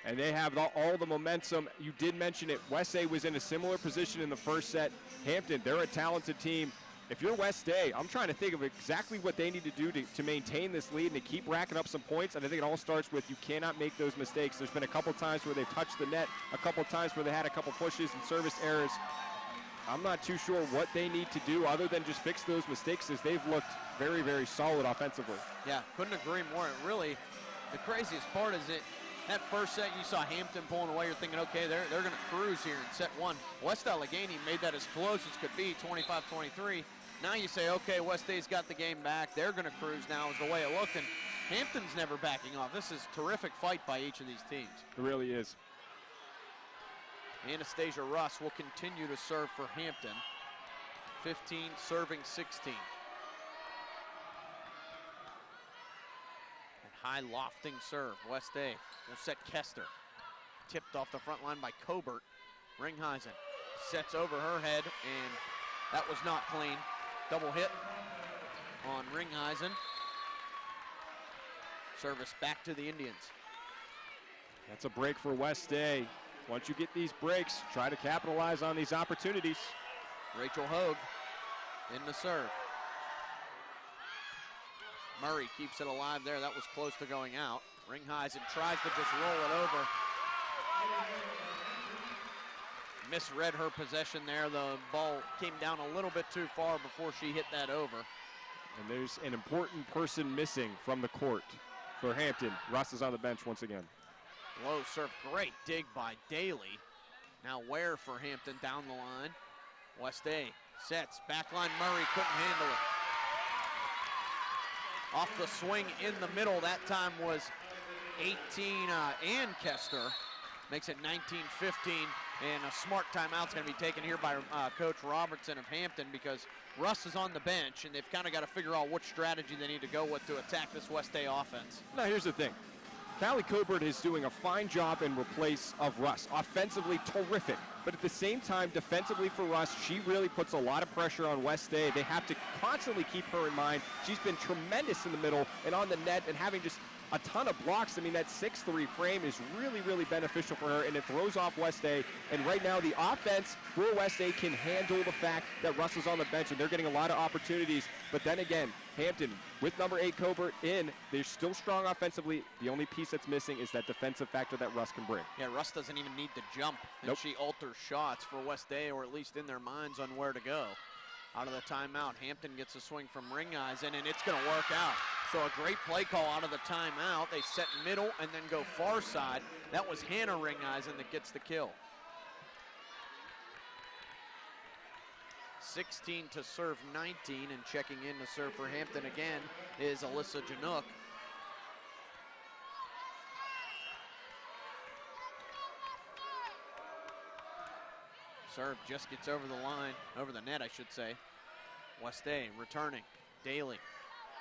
and they have all the momentum. You did mention it. West A was in a similar position in the first set. Hampton, they're a talented team. If you're West A, I'm trying to think of exactly what they need to do to maintain this lead and to keep racking up some points. And I think it all starts with you cannot make those mistakes. There's been a couple times where they've touched the net, a couple times where they had a couple pushes and service errors. I'm not too sure what they need to do other than just fix those mistakes, as they've looked very, very solid offensively. Yeah, couldn't agree more. Really, the craziest part is that first set you saw Hampton pulling away. You're thinking, okay, they're going to cruise here in set one. West Allegheny made that as close as could be, 25-23. Now you say, okay, West A's got the game back. They're going to cruise now is the way it looked, and Hampton's never backing off. This is a terrific fight by each of these teams. It really is. Anastasia Russ will continue to serve for Hampton. 15, serving 16. And high lofting serve, West A will set Kester. Tipped off the front line by Cobert. Ringheisen sets over her head, and that was not clean. Double hit on Ringheisen. Service back to the Indians. That's a break for West A. Once you get these breaks, try to capitalize on these opportunities. Rachel Hogue in the serve. Murray keeps it alive there. That was close to going out. Ringheisen tries to just roll it over. Misread her possession there. The ball came down a little bit too far before she hit that over. And there's an important person missing from the court for Hampton. Russ is on the bench once again. Low serve, great dig by Daly. Now Ware for Hampton down the line. West A sets, backline Murray couldn't handle it. Off the swing in the middle, that time was 18 and Kester. Makes it 19-15, and a smart timeout's gonna be taken here by Coach Robertson of Hampton, because Russ is on the bench, and they've kind of got to figure out what strategy they need to go with to attack this West A offense. Now here's the thing. Callie Cobert is doing a fine job in replace of Russ. Offensively, terrific. But at the same time, defensively for Russ, she really puts a lot of pressure on West A. They have to constantly keep her in mind. She's been tremendous in the middle and on the net, and having just a ton of blocks. I mean, that 6'3" frame is really, really beneficial for her, and it throws off West A. And right now, the offense for West A can handle the fact that Russ is on the bench, and they're getting a lot of opportunities. But then again, Hampton, with number 8 Cobert in, they're still strong offensively. The only piece that's missing is that defensive factor that Russ can bring. Yeah, Russ doesn't even need to jump, and nope. She alters shots for West A, or at least in their minds on where to go. Out of the timeout, Hampton gets a swing from Ringheisen, and it's going to work out. So a great play call out of the timeout. They set middle and then go far side. That was Hannah Ringheisen that gets the kill. 16 to serve 19, and checking in to serve for Hampton again is Alyssa Janook. Serve just gets over the line, over the net, I should say. West A returning. Daly.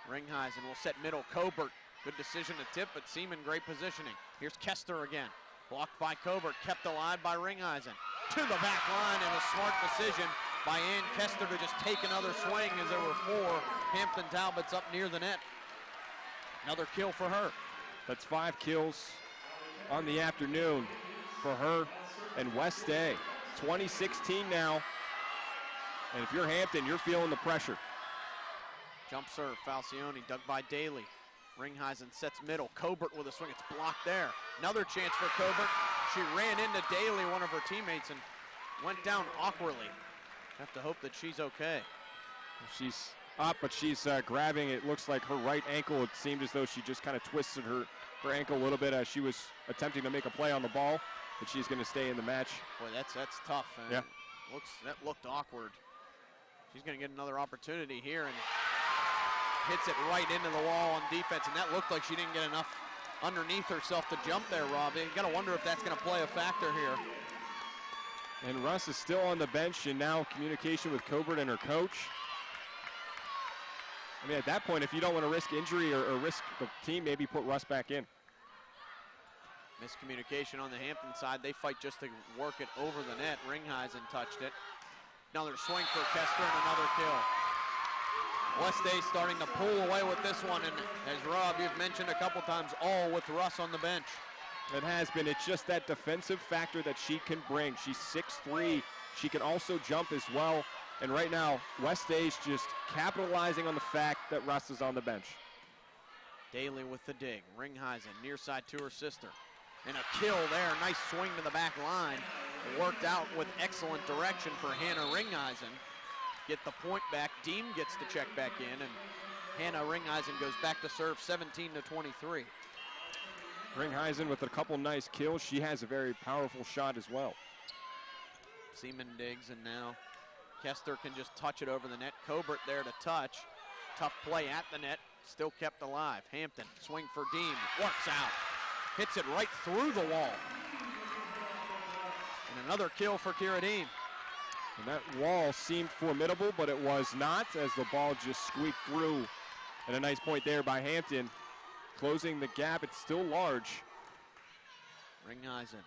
Ringheisen will set middle. Cobert, good decision to tip, but Seaman, great positioning. Here's Kester again. Blocked by Cobert, kept alive by Ringheisen. To the back line, and a smart decision by Ann Kester to just take another swing, as there were 4 Hampton Talbots up near the net. Another kill for her. That's 5 kills on the afternoon for her and West A. 2016 now. And if you're Hampton, you're feeling the pressure. Jump serve, Falcioni, dug by Daly. Ringheisen sets middle. Cobert with a swing, it's blocked there. Another chance for Cobert. She ran into Daly, one of her teammates, and went down awkwardly. Have to hope that she's okay. She's up, but she's grabbing, it looks like her right ankle. It seemed as though she just kind of twisted her ankle a little bit as she was attempting to make a play on the ball, but she's going to stay in the match. Boy, that's tough. Yeah. That looked awkward. She's going to get another opportunity here, and hits it right into the wall on defense, and that looked like she didn't get enough underneath herself to jump there, Rob. You got to wonder if that's going to play a factor here. And Russ is still on the bench, and now communication with Cobert and her coach. I mean, at that point, if you don't want to risk injury or risk the team, maybe put Russ back in. Miscommunication on the Hampton side. They fight just to work it over the net. Ringheisen touched it. Another swing for Kester and another kill. West A starting to pull away with this one, and as Rob, you've mentioned a couple times, all with Russ on the bench. It has been. It's just that defensive factor that she can bring. She's 6'3". She can also jump as well. And right now, West A's just capitalizing on the fact that Russ is on the bench. Daly with the dig. Ringheisen near side to her sister. And a kill there. Nice swing to the back line. Worked out with excellent direction for Hannah Ringheisen. Get the point back. Deem gets to check back in, and Hannah Ringheisen goes back to serve 17-23. Ringheisen with a couple nice kills. She has a very powerful shot as well. Seaman digs, and now Kester can just touch it over the net. Cobert there to touch. Tough play at the net. Still kept alive. Hampton, swing for Deem. Works out. Hits it right through the wall. And another kill for Kira Deem. And that wall seemed formidable, but it was not, as the ball just squeaked through. And a nice point there by Hampton. Closing the gap. It's still large. Ringheisen,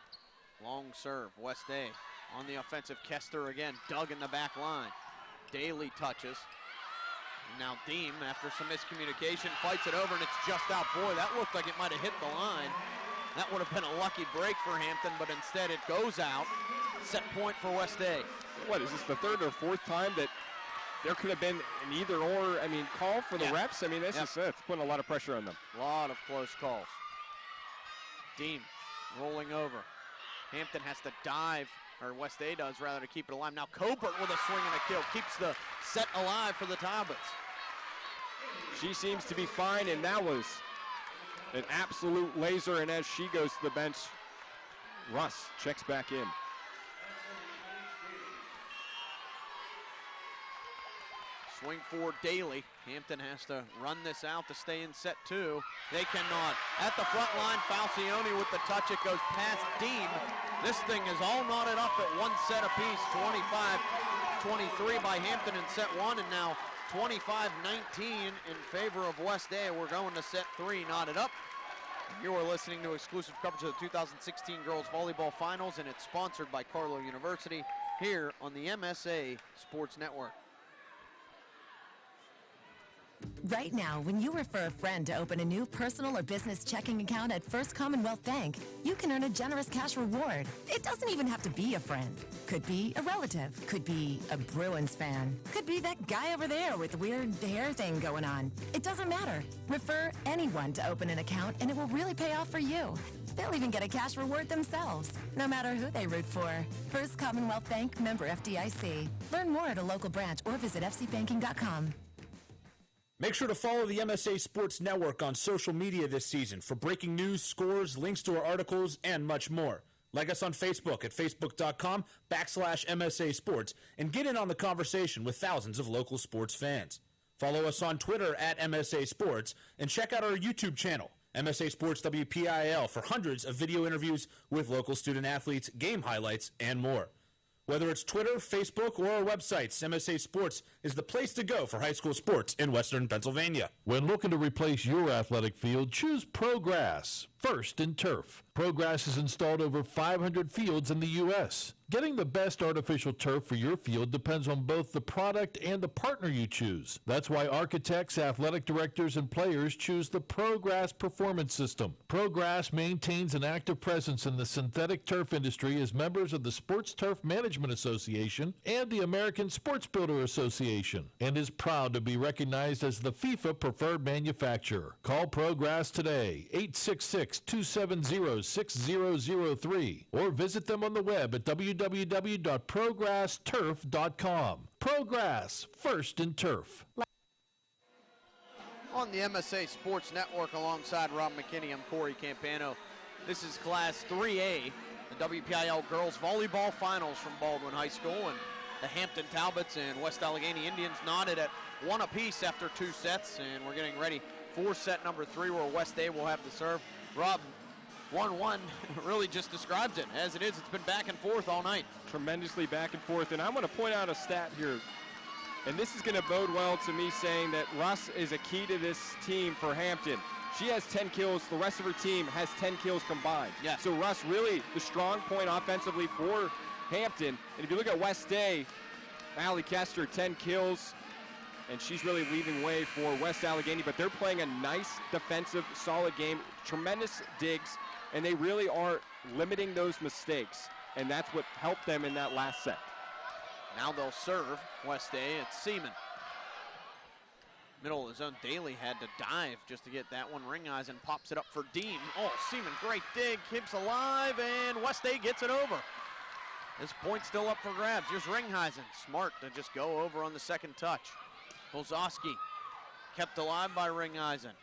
long serve. West A on the offensive. Kester again, dug in the back line. Daly touches. And now Deem, after some miscommunication, fights it over, and it's just out. Boy, that looked like it might have hit the line. That would have been a lucky break for Hampton, but instead it goes out. Set point for West A. What, is this the third or fourth time that there could have been an either-or, call for the reps? This is it's putting a lot of pressure on them. A lot of close calls. Deem rolling over. Hampton has to dive, or West A does, rather, to keep it alive. Now Cobert with a swing and a kill keeps the set alive for the Talbots. She seems to be fine, and that was an absolute laser, and as she goes to the bench, Russ checks back in. Swing for Daly. Hampton has to run this out to stay in set two. They cannot. At the front line, Falcione with the touch. It goes past Deem. This thing is all knotted up at one set apiece. 25-23 by Hampton in set one, and now 25-19 in favor of West A. We're going to set three, knotted up. You are listening to exclusive coverage of the 2016 Girls Volleyball Finals, and it's sponsored by Carlow University here on the MSA Sports Network. Right now, when you refer a friend to open a new personal or business checking account at First Commonwealth Bank, you can earn a generous cash reward. It doesn't even have to be a friend. Could be a relative. Could be a Bruins fan. Could be that guy over there with the weird hair thing going on. It doesn't matter. Refer anyone to open an account, and it will really pay off for you. They'll even get a cash reward themselves, no matter who they root for. First Commonwealth Bank, member FDIC. Learn more at a local branch or visit fcbanking.com. Make sure to follow the MSA Sports Network on social media this season for breaking news, scores, links to our articles, and much more. Like us on Facebook at facebook.com/MSA Sports and get in on the conversation with thousands of local sports fans. Follow us on Twitter at MSA Sports and check out our YouTube channel, MSA Sports WPIAL, for hundreds of video interviews with local student athletes, game highlights, and more. Whether it's Twitter, Facebook, or our websites, MSA Sports is the place to go for high school sports in Western Pennsylvania. When looking to replace your athletic field, choose ProGrass, first in turf. ProGrass has installed over 500 fields in the U.S. Getting the best artificial turf for your field depends on both the product and the partner you choose. That's why architects, athletic directors, and players choose the ProGrass Performance System. ProGrass maintains an active presence in the synthetic turf industry as members of the Sports Turf Management Association and the American Sports Builder Association, and is proud to be recognized as the FIFA preferred manufacturer. Call ProGrass today, 866-270-6003, or visit them on the web at www.progressturf.com. ProGrass, first in turf. On the MSA Sports Network alongside Rob McKinney, I'm Cory Campano. This is Class 3A, the WPIAL Girls Volleyball Finals from Baldwin High School, and the Hampton Talbots and West Allegheny Indians knotted at one apiece after two sets, and we're getting ready for set number three where West A will have to serve. Rob, 1-1 really just describes it. As it is, it's been back and forth all night. Tremendously back and forth, and I'm going to point out a stat here, and this is going to bode well to me saying that Russ is a key to this team for Hampton. She has 10 kills. The rest of her team has 10 kills combined. Yes. So Russ really the strong point offensively for Hampton. And if you look at West Day, Allie Kester, 10 kills. And she's really leading way for West Allegheny. But they're playing a nice defensive, solid game. Tremendous digs. And they really are limiting those mistakes. And that's what helped them in that last set. Now they'll serve West Day. It's Seaman. Middle of the zone, Daly had to dive just to get that one. Ringeisen pops it up for Dean. Oh, Seaman, great dig, keeps alive, and West Day gets it over. This point still up for grabs. Here's Ringeisen, smart to just go over on the second touch. Bolzowski kept alive by Ringeisen.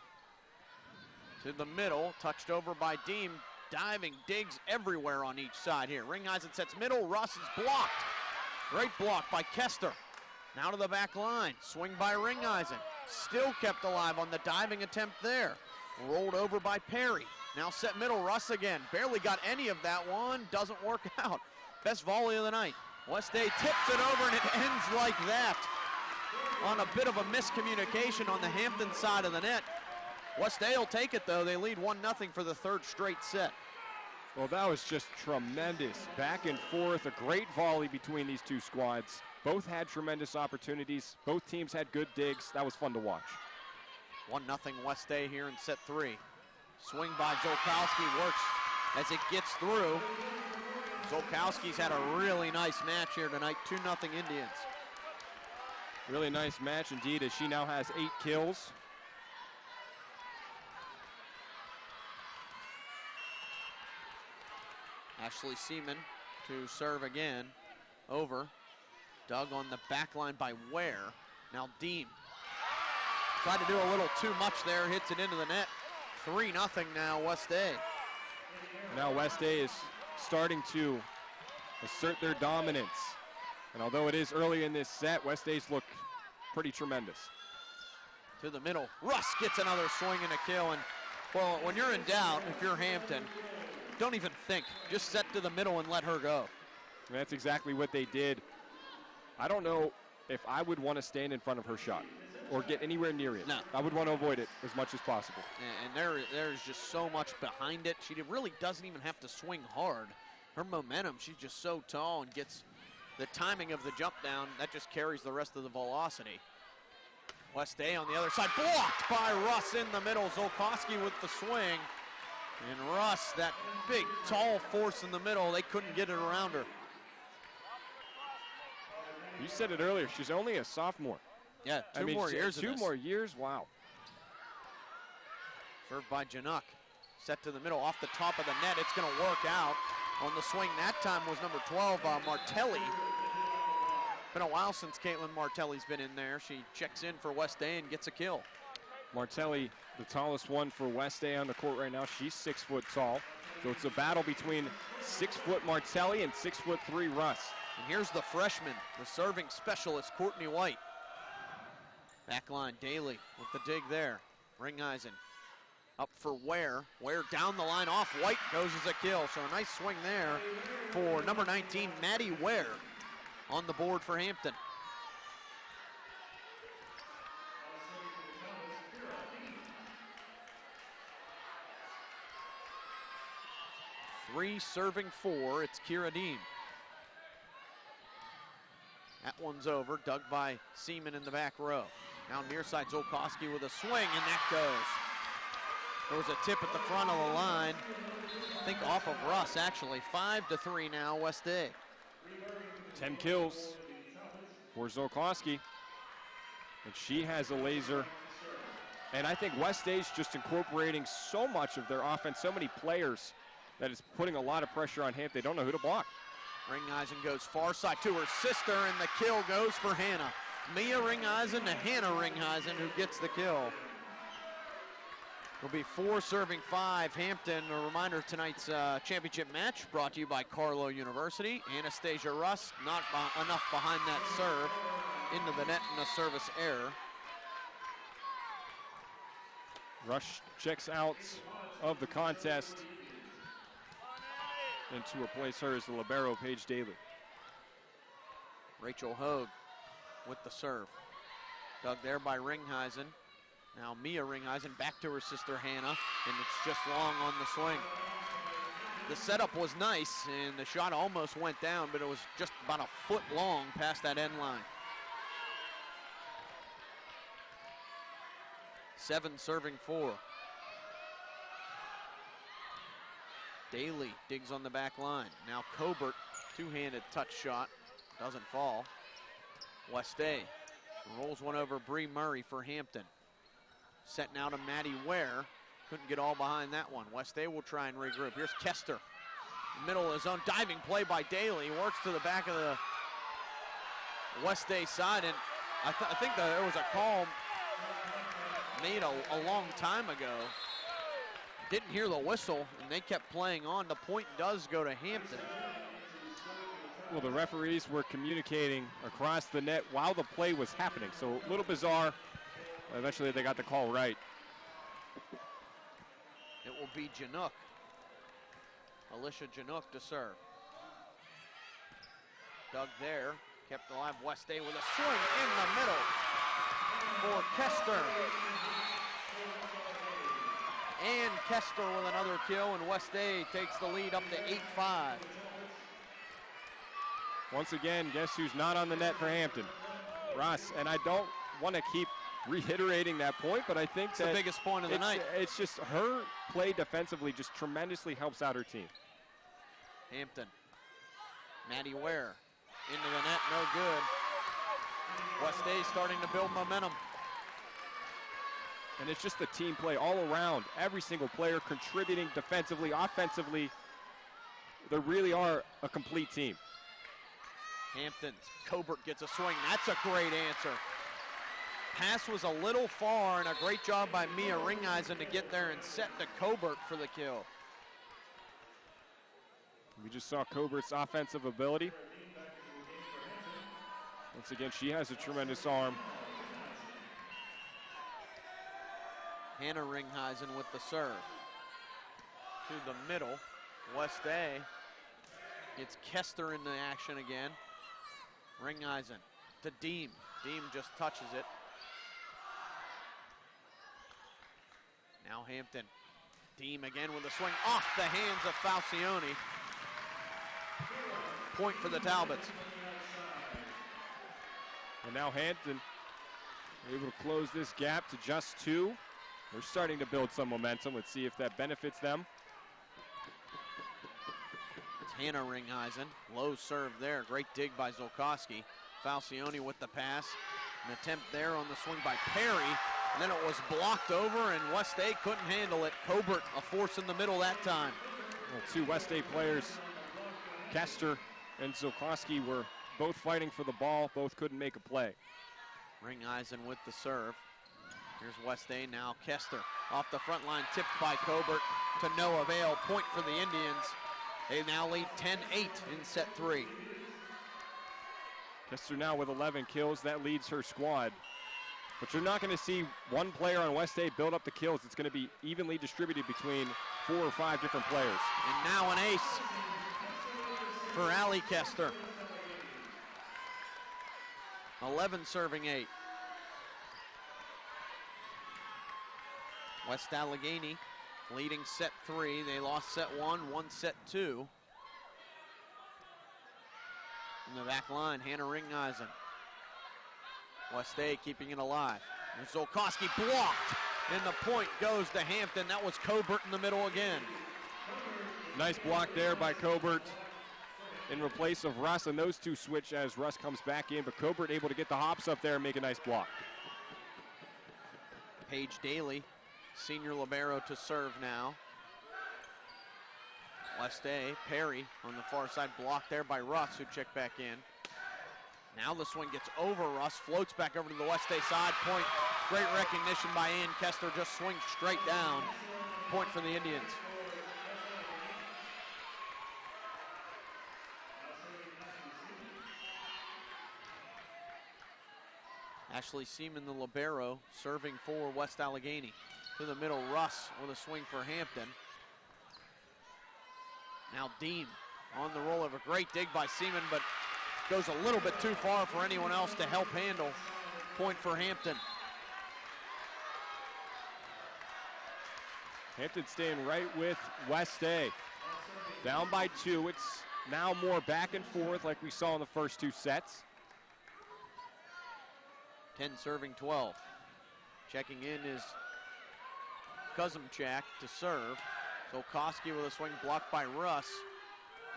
To the middle, touched over by Dean. Diving digs everywhere on each side here. Ringeisen sets middle, Russ is blocked. Great block by Kester. Now to the back line, swing by Ringeisen. Still kept alive on the diving attempt there. Rolled over by Perry. Now set middle, Russ again. Barely got any of that one, doesn't work out. Best volley of the night. West Day tips it over and it ends like that. On a bit of a miscommunication on the Hampton side of the net. West Day will take it though. They lead 1-0 for the third straight set. Well, that was just tremendous. Back and forth, a great volley between these two squads. Both had tremendous opportunities. Both teams had good digs. That was fun to watch. 1-0 West Day here in set 3. Swing by Zolkowski works as it gets through. Zolkowski's had a really nice match here tonight. 2-0 Indians. Really nice match indeed, as she now has 8 kills. Ashley Seaman to serve again. Over. Dug on the back line by Ware. Now Dean. Tried to do a little too much there. Hits it into the net. 3-0 now West Day. Now West Day is starting to assert their dominance. And although it is early in this set, West Day's look pretty tremendous. To the middle. Russ gets another swing and a kill. And, well, when you're in doubt, if you're Hampton, don't even think. Just set to the middle and let her go. And that's exactly what they did. I don't know if I would want to stand in front of her shot or get anywhere near it. No. I would want to avoid it as much as possible. And there's just so much behind it. She really doesn't even have to swing hard. Her momentum, she's just so tall and gets the timing of the jump down. That just carries the rest of the velocity. West Day on the other side, blocked by Russ in the middle. Zolkowski with the swing. And Russ, that big, tall force in the middle, they couldn't get it around her. You said it earlier, she's only a sophomore. Yeah, two more years. Two more years, wow. Served by Januk. Set to the middle, off the top of the net. It's going to work out. On the swing that time was number 12, Martelli. Been a while since Caitlin Martelli's been in there. She checks in for West Day and gets a kill. Martelli, the tallest one for West Day on the court right now. She's 6 foot tall. So it's a battle between 6 foot Martelli and 6'3" Russ. And here's the freshman, the serving specialist, Courtney White. Backline, Daly with the dig there. Ringeisen up for Ware. Ware down the line off. White goes as a kill. So a nice swing there for number 19, Maddie Ware, on the board for Hampton. Three serving 4. It's Kira Dean. That one's over, dug by Seaman in the back row. Now near side, Zolkowski with a swing, and that goes. There was a tip at the front of the line. I think off of Russ, actually. 5-3 now, West Day. 10 kills for Zolkowski. And she has a laser. And I think West Day's just incorporating so much of their offense, so many players, that is putting a lot of pressure on Hampton. They don't know who to block. Ringeisen goes far side to her sister, and the kill goes for Hannah. Mia Ringeisen to Hannah Ringeisen, who gets the kill. It'll be 4 serving 5. Hampton, a reminder of tonight's championship match brought to you by Carlow University. Anastasia Russ, not enough behind that serve. Into the net and a service error. Rush checks out of the contest. And to replace her is the libero, Paige Daly. Rachel Hogue with the serve. Dug there by Ringeisen. Now Mia Ringeisen back to her sister Hannah, and it's just long on the swing. The setup was nice, and the shot almost went down, but it was just about a foot long past that end line. 7 serving 4. Daly digs on the back line. Now Cobert, two-handed touch shot, doesn't fall. West-A rolls one over Bree Murray for Hampton. Set now to Maddie Ware. Couldn't get all behind that one. West-A will try and regroup. Here's Kester. Middle of his own, diving play by Daly. Works to the back of the West-A side, and I think that there was a call made a long time ago. Didn't hear the whistle, and they kept playing on. The point does go to Hampton. Well, the referees were communicating across the net while the play was happening, so a little bizarre. Eventually, they got the call right. It will be Janook. Alicia Janook to serve. Dug there, kept alive. West-A with a swing in the middle for Kester. And Kester with another kill, and West-A takes the lead up to 8-5. Once again, guess who's not on the net for Hampton? Ross. And I don't want to keep reiterating that point, but I think it's that the biggest point of the night. It's just her play defensively just tremendously helps out her team. Hampton. Maddie Ware into the net, no good. West-A starting to build momentum. And it's just the team play all around. Every single player contributing defensively, offensively. They really are a complete team. Hampton's Cobert gets a swing. That's a great answer. Pass was a little far, and a great job by Mia Ringeisen to get there and set to Cobert for the kill. We just saw Cobert's offensive ability. Once again, she has a tremendous arm. Hannah Ringeisen with the serve. To the middle, West-A. It's Kester in the action again. Ringeisen to Deem. Deem just touches it. Now Hampton. Deem again with a swing off the hands of Falcioni. Point for the Talbots. And now Hampton able to close this gap to just 2. They're starting to build some momentum. Let's see if that benefits them. It's Hannah Ringeisen. Low serve there. Great dig by Zolkowski. Falcioni with the pass. An attempt there on the swing by Perry. And then it was blocked over, and West-A couldn't handle it. Cobert a force in the middle that time. Well, 2 West-A players, Kester and Zolkowski, were both fighting for the ball. Both couldn't make a play. Ringeisen with the serve. Here's West-A now. Kester off the front line, tipped by Cobert to no avail. Point for the Indians. They now lead 10-8 in set 3. Kester now with 11 kills. That leads her squad. But you're not going to see one player on West-A build up the kills. It's going to be evenly distributed between 4 or 5 different players. And now an ace for Allie Kester. 11 serving 8. West Allegheny leading set 3. They lost set 1, won set 2. In the back line, Hannah Ringeisen. West-A keeping it alive. And Zolkowski blocked, and the point goes to Hampton. That was Cobert in the middle again. Nice block there by Cobert in replace of Russ, and those two switch as Russ comes back in, but Cobert able to get the hops up there and make a nice block. Paige Daly, senior libero, to serve now. West-A, Perry on the far side, blocked there by Russ, who checked back in. Now the swing gets over Russ, floats back over to the West-A side. Point, great recognition by Ann Kester, just swings straight down. Point for the Indians. Ashley Seaman, the libero, serving for West Allegheny. To the middle, Russ with a swing for Hampton. Now Deem on the roll of a great dig by Seaman, but goes a little bit too far for anyone else to help handle. Point for Hampton. Hampton staying right with West A. Down by 2. It's now more back and forth like we saw in the first 2 sets. 10 serving 12. Checking in is Kuzumchak to serve. Zolkowski with a swing blocked by Russ.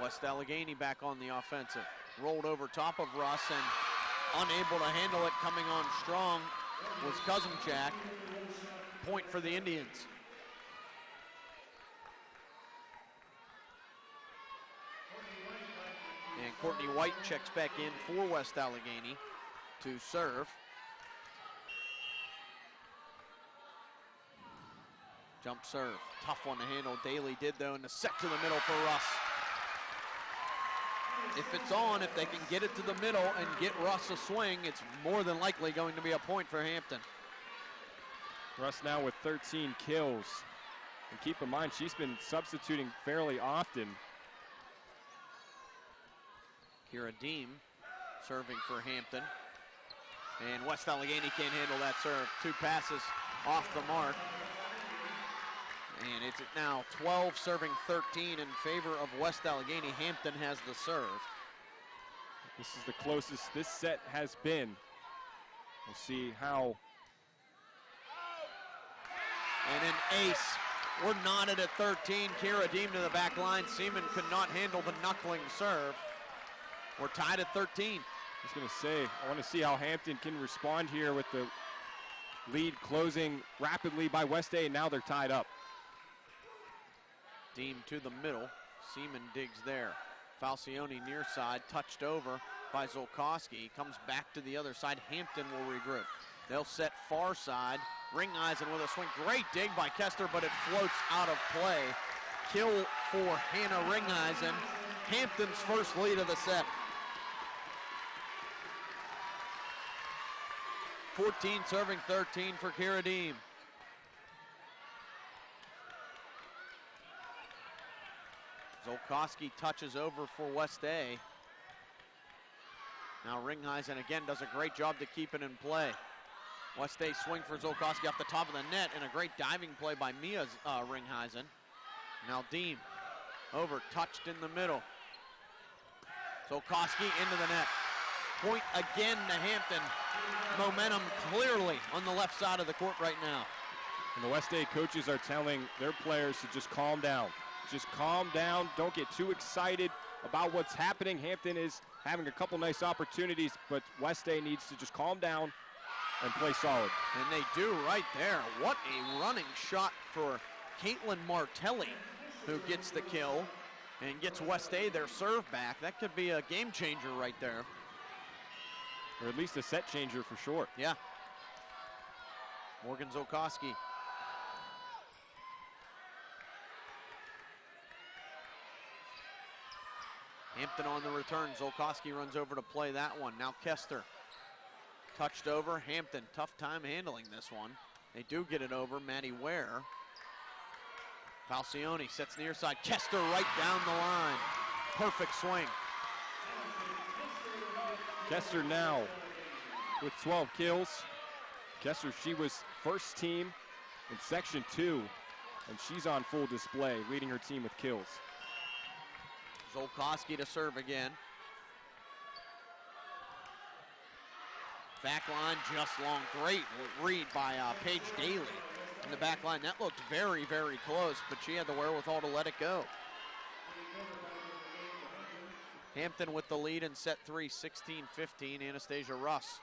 West Allegheny back on the offensive. Rolled over top of Russ and unable to handle it, coming on strong was Kuzumchak. Point for the Indians. And Courtney White checks back in for West Allegheny to serve. Jump serve, tough one to handle. Daly did though, and the set to the middle for Russ. If it's on, if they can get it to the middle and get Russ a swing, it's more than likely going to be a point for Hampton. Russ now with 13 kills. And keep in mind, she's been substituting fairly often. Kira Deem serving for Hampton. And West Allegheny can't handle that serve. 2 passes off the mark. And it's now 12 serving 13 in favor of West Allegheny. Hampton has the serve. This is the closest this set has been. We'll see how. And an ace. We're knotted at 13. Kira Deem to the back line. Seaman could not handle the knuckling serve. We're tied at 13. I was going to say, I want to see how Hampton can respond here with the lead closing rapidly by West A, and now they're tied up. Deem to the middle. Seaman digs there. Falcione near side, touched over by Zolkowski. Comes back to the other side. Hampton will regroup. They'll set far side. Ringeisen with a swing. Great dig by Kester, but it floats out of play. Kill for Hannah Ringeisen. Hampton's first lead of the set. 14 serving 13 for Kira Deem. Zolkowski touches over for West A. Now Ringeisen again does a great job to keep it in play. West A swing for Zolkowski off the top of the net, and a great diving play by Mia Ringeisen. Now Deem over, touched in the middle. Zolkowski into the net. Point again to Hampton. Momentum clearly on the left side of the court right now. And the West A coaches are telling their players to just calm down. Just calm down, don't get too excited about what's happening. Hampton is having a couple nice opportunities, but West A needs to just calm down and play solid. And they do right there. What a running shot for Caitlin Martelli, who gets the kill and gets West A their serve back. That could be a game changer right there. Or at least a set changer for sure. Yeah. Morgan Zolkowski. Hampton on the return. Zolkowski runs over to play that one. Now Kester. Touched over. Hampton, tough time handling this one. They do get it over. Maddie Ware. Falcione sets near side. Kester right down the line. Perfect swing. Kester now with 12 kills. Kester, she was first team in Section 2, and she's on full display, leading her team with kills. Zolkowski to serve again. Back line just long. Great read by Paige Daly in the back line. That looked very, very close, but she had the wherewithal to let it go. Hampton with the lead in set 3, 16-15. Anastasia Russ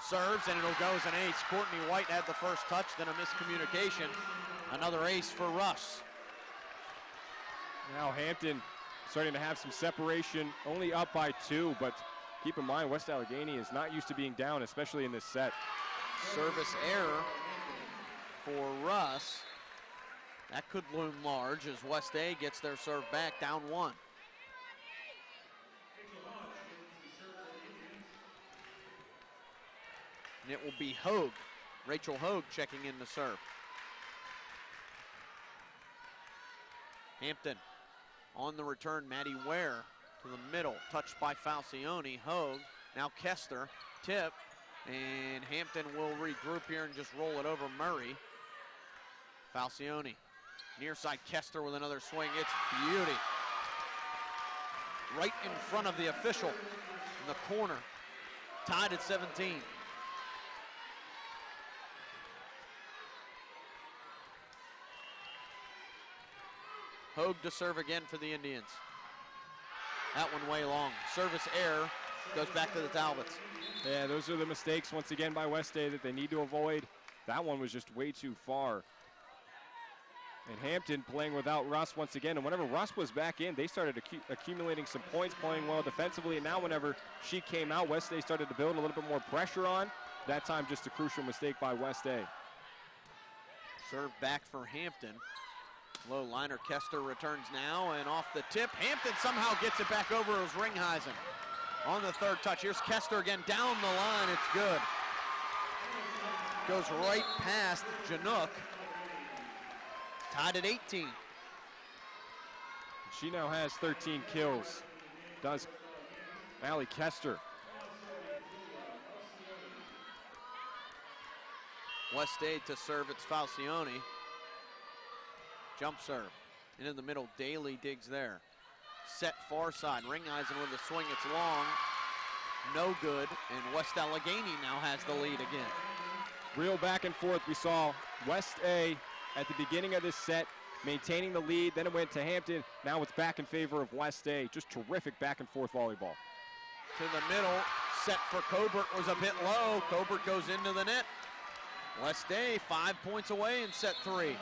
serves, and it'll go as an ace. Courtney White had the first touch, then a miscommunication. Another ace for Russ. Now Hampton starting to have some separation, only up by 2, but keep in mind, West Allegheny is not used to being down, especially in this set. Service error for Russ. That could loom large as West A gets their serve back, down 1. And it will be Hogue, Rachel Hogue checking in to serve. Hampton on the return, Maddie Ware to the middle, touched by Falcione. Hogue, now Kester, tip, and Hampton will regroup here and just roll it over Murray. Falcione Near side, Kester with another swing. It's beauty. Right in front of the official in the corner. Tied at 17. Hogue to serve again for the Indians. That one way long. Service error goes back to the Talbots. Yeah, those are the mistakes once again by West Day that they need to avoid. That one was just way too far. And Hampton playing without Russ once again. And whenever Russ was back in, they started accumulating some points, playing well defensively. And now whenever she came out, West Day started to build a little bit more pressure on. That time just a crucial mistake by West Day. Serve back for Hampton. Low liner, Kester returns now, and off the tip, Hampton somehow gets it back over as Ringheisen. On the third touch, here's Kester again, down the line, it's good. Goes right past Janook. Tied at 18. She now has 13 kills. Does Allie Kester. West State to serve, it's Falcioni. Jump serve. Into the middle, Daly digs there. Set far side, Ringeisen with a swing, it's long. No good, and West Allegheny now has the lead again. Real back and forth. We saw West A at the beginning of this set maintaining the lead, then it went to Hampton. Now it's back in favor of West A. Just terrific back and forth volleyball. To the middle, set for Colbert was a bit low. Colbert goes into the net. West A 5 points away in set 3.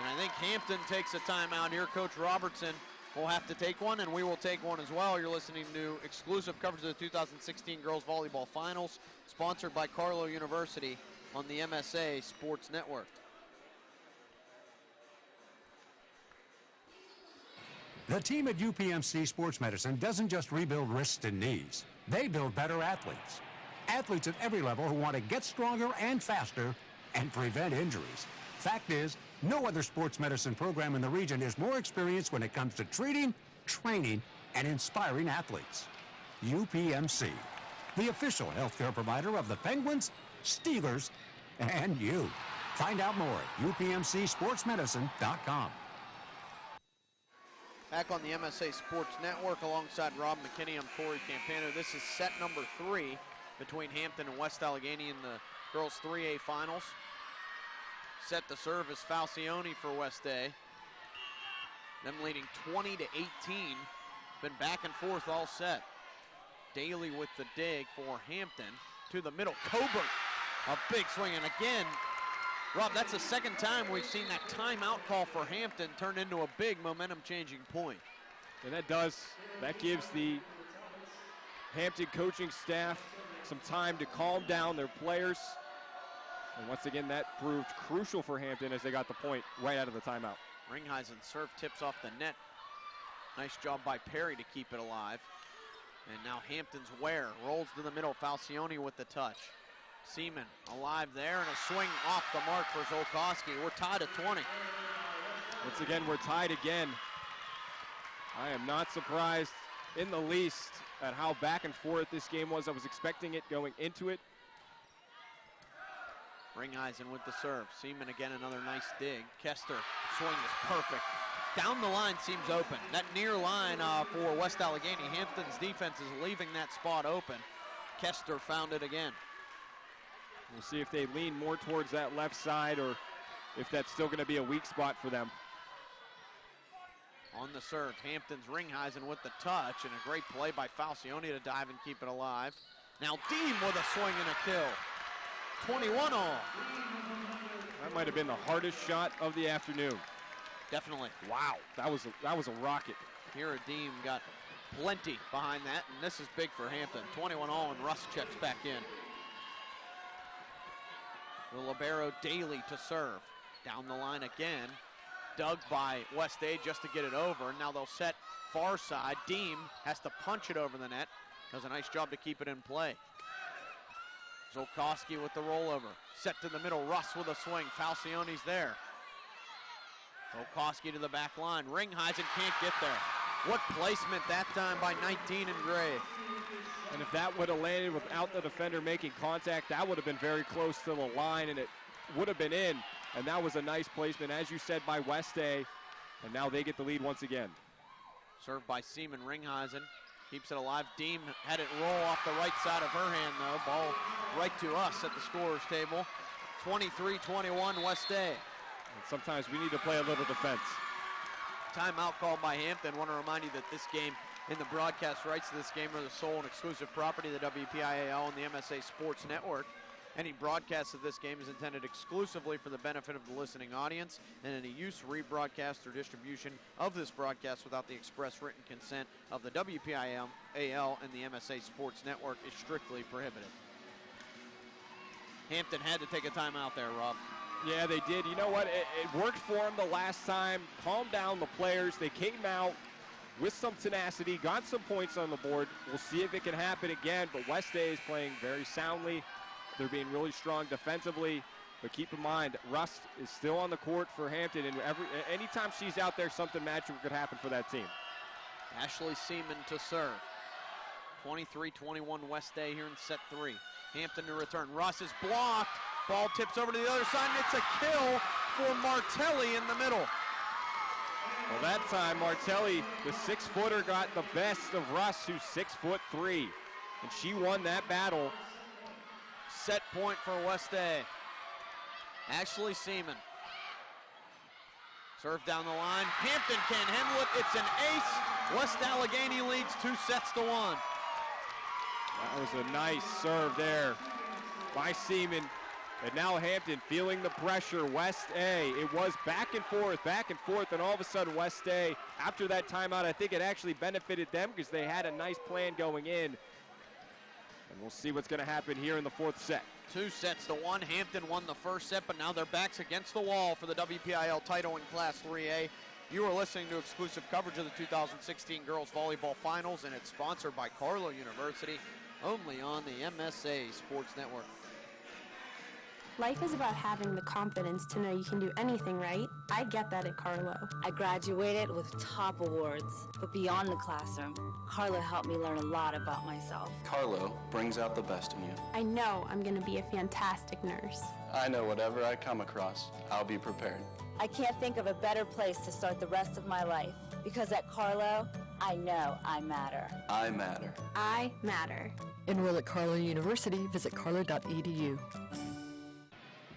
And I think Hampton takes a timeout here. Coach Robertson will have to take one, and we will take one as well. You're listening to exclusive coverage of the 2016 Girls Volleyball Finals, sponsored by Carlow University on the MSA Sports Network. The team at UPMC Sports Medicine doesn't just rebuild wrists and knees. They build better athletes. Athletes at every level who want to get stronger and faster and prevent injuries. Fact is, no other sports medicine program in the region is more experienced when it comes to treating, training, and inspiring athletes. UPMC, the official healthcare provider of the Penguins, Steelers, and you. Find out more at upmcsportsmedicine.com. Back on the MSA Sports Network alongside Rob McKinney, I'm Cory Campano. This is set number 3 between Hampton and West Allegheny in the girls 3A finals. Set to serve is Falcioni for West A. Them leading 20 to 18. Been back and forth all set. Daly with the dig for Hampton. To the middle, Colbert. A big swing, and again, Rob, that's the second time we've seen that timeout call for Hampton turn into a big momentum-changing point. And that gives the Hampton coaching staff some time to calm down their players. And once again, that proved crucial for Hampton as they got the point right out of the timeout. Ringheisen serve tips off the net. Nice job by Perry to keep it alive. And now Hampton's Ware rolls to the middle. Falcioni with the touch. Seaman alive there, and a swing off the mark for Zolkowski. We're tied at 20. Once again, we're tied again. I am not surprised in the least at how back and forth this game was. I was expecting it going into it. Ringeisen with the serve. Seaman again, another nice dig. Kester, swing is perfect. Down the line seems open. That near line for West Allegheny. Hampton's defense is leaving that spot open. Kester found it again. We'll see if they lean more towards that left side or if that's still going to be a weak spot for them. On the serve, Hampton's Ringheisen with the touch, and a great play by Falcioni to dive and keep it alive. Now Deem with a swing and a kill. 21 all. That might have been the hardest shot of the afternoon. Definitely. Wow, that was a rocket. Here Deem got plenty behind that, and this is big for Hampton. 21 all, and Russ checks back in. The libero Daly to serve. Down the line again. Dug by West A just to get it over. Now they'll set far side. Deem has to punch it over the net. Does a nice job to keep it in play. Zolkowski with the rollover. Set to the middle. Russ with a swing. Falcioni's there. Zolkowski to the back line. Ringheisen can't get there. What placement that time by 19 in gray. And if that would have landed without the defender making contact, that would have been very close to the line, and it would have been in, and that was a nice placement, as you said, by West A, and now they get the lead once again. Served by Seaman Ringheisen. Keeps it alive. Deem had it roll off the right side of her hand, though. Ball right to us at the scorer's table. 23-21 West A. And sometimes we need to play a little defense. Timeout called by Hampton. Want to remind you that this game and the broadcast rights to this game are the sole and exclusive property of the WPIAL and the MSA Sports Network. Any broadcast of this game is intended exclusively for the benefit of the listening audience, and any use, rebroadcast, or distribution of this broadcast without the express written consent of the WPIAL and the MSA Sports Network is strictly prohibited. Hampton had to take a timeout there, Rob. Yeah, they did. You know what? It worked for them the last time. Calmed down the players. They came out with some tenacity, got some points on the board. We'll see if it can happen again, but West A is playing very soundly. They're being really strong defensively, but keep in mind, Russ is still on the court for Hampton, and anytime she's out there, something magical could happen for that team. Ashley Seaman to serve. 23-21 West A here in set 3. Hampton to return. Russ is blocked. Ball tips over to the other side, and it's a kill for Martelli in the middle. Well, that time, Martelli, the 6-footer, got the best of Russ, who's 6'3", and she won that battle. Set point for West A. Ashley Seaman. Serve down the line. Hampton can't handle it. It's an ace. West Allegheny leads 2-1. That was a nice serve there by Seaman. And now Hampton feeling the pressure. West A, it was back and forth, and all of a sudden West A, after that timeout, I think it actually benefited them because they had a nice plan going in. And we'll see what's going to happen here in the 4th set. 2-1. Hampton won the first set, but now their backs against the wall for the WPIAL title in Class 3A. You are listening to exclusive coverage of the 2016 Girls Volleyball Finals, and it's sponsored by Carlow University, only on the MSA Sports Network. Life is about having the confidence to know you can do anything right. I get that at Carlow. I graduated with top awards, but beyond the classroom, Carlow helped me learn a lot about myself. Carlo brings out the best in you. I know I'm going to be a fantastic nurse. I know whatever I come across, I'll be prepared. I can't think of a better place to start the rest of my life, because at Carlow, I know I matter. I matter. I matter. Enroll at Carlow University. Visit carlow.edu.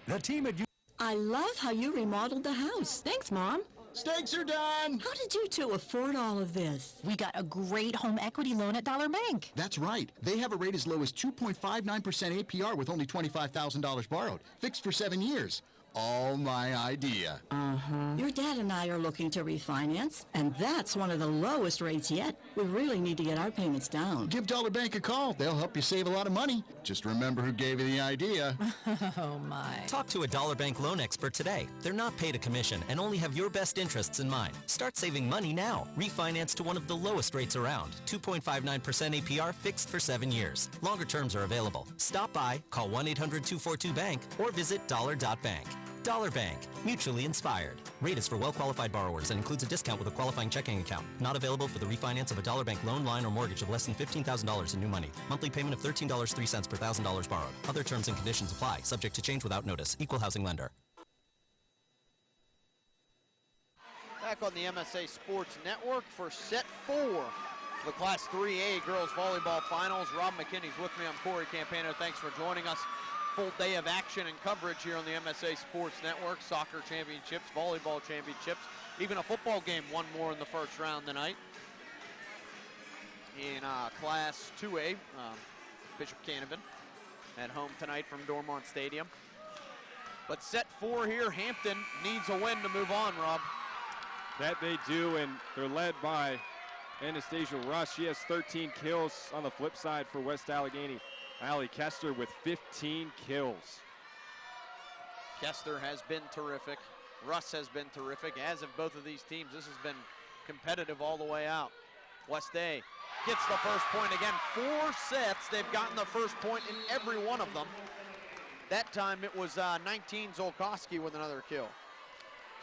The team at I love how you remodeled the house. Thanks, Mom. Stakes are done. How did you two afford all of this? We got a great home equity loan at Dollar Bank. That's right. They have a rate as low as 2.59% APR with only $25,000 borrowed, fixed for 7 years. All my idea. Your dad and I are looking to refinance, and that's one of the lowest rates yet. We really need to get our payments down. Give Dollar Bank a call. They'll help you save a lot of money. Just remember who gave you the idea. Oh, my. Talk to a Dollar Bank loan expert today. They're not paid a commission and only have your best interests in mind. Start saving money now. Refinance to one of the lowest rates around. 2.59% APR fixed for 7 years. Longer terms are available. Stop by, call 1-800-242-BANK, or visit dollar.bank. Dollar Bank, mutually inspired. Rate is for well-qualified borrowers and includes a discount with a qualifying checking account. Not available for the refinance of a Dollar Bank loan, line, or mortgage of less than $15,000 in new money. Monthly payment of $13.03 per $1,000 borrowed. Other terms and conditions apply, subject to change without notice. Equal housing lender. Back on the MSA Sports Network for set 4. The Class 3A Girls Volleyball Finals. Rob McKinney's with me. I'm Cory Campano. Thanks for joining us. Full day of action and coverage here on the MSA Sports Network. Soccer championships, volleyball championships, even a football game, one more in the first round tonight. In Class 2A, Bishop Canevin at home tonight from Dormont Stadium. But set 4 here, Hampton needs a win to move on, Rob. That they do, and they're led by Anastasia Russ. She has 13 kills on the flip side for West Allegheny. Allie Kester with 15 kills. Kester has been terrific. Russ has been terrific, as have both of these teams. This has been competitive all the way out. West A gets the first point again. 4 sets, they've gotten the first point in every one of them. That time it was 19 Zolkowski with another kill.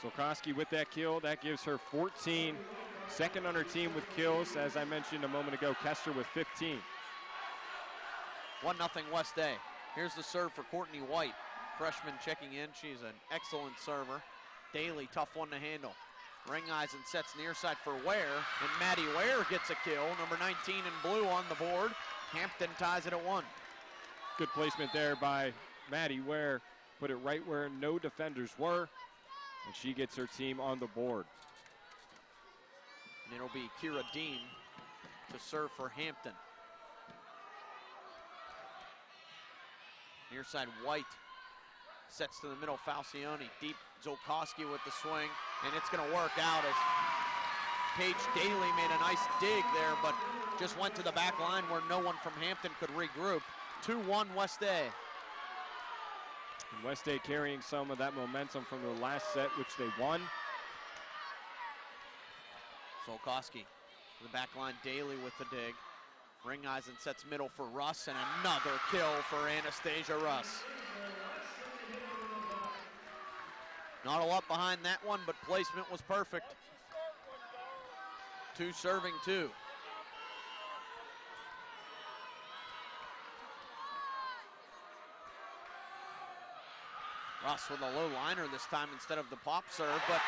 Zolkowski with that kill, that gives her 14. Second on her team with kills, as I mentioned a moment ago, Kester with 15. 1-0 West A. Here's the serve for Courtney White. freshman checking in. She's an excellent server. Daly, tough one to handle. Ringeisen sets near side for Ware, and Maddie Ware gets a kill. Number 19 in blue on the board. Hampton ties it at 1. Good placement there by Maddie Ware. Put it right where no defenders were, and she gets her team on the board. And it'll be Kira Dean to serve for Hampton. Near side White sets to the middle, Falcioni. Deep, Zolkowski with the swing, and it's going to work out as Paige Daly made a nice dig there, but just went to the back line where no one from Hampton could regroup. 2-1 West A. And West A carrying some of that momentum from the last set, which they won. Zolkowski to the back line, Daly with the dig. Ringeisen sets middle for Russ, and another kill for Anastasia Russ. Not a lot behind that one, but placement was perfect. 2 serving 2. Russ with a low liner this time instead of the pop serve, but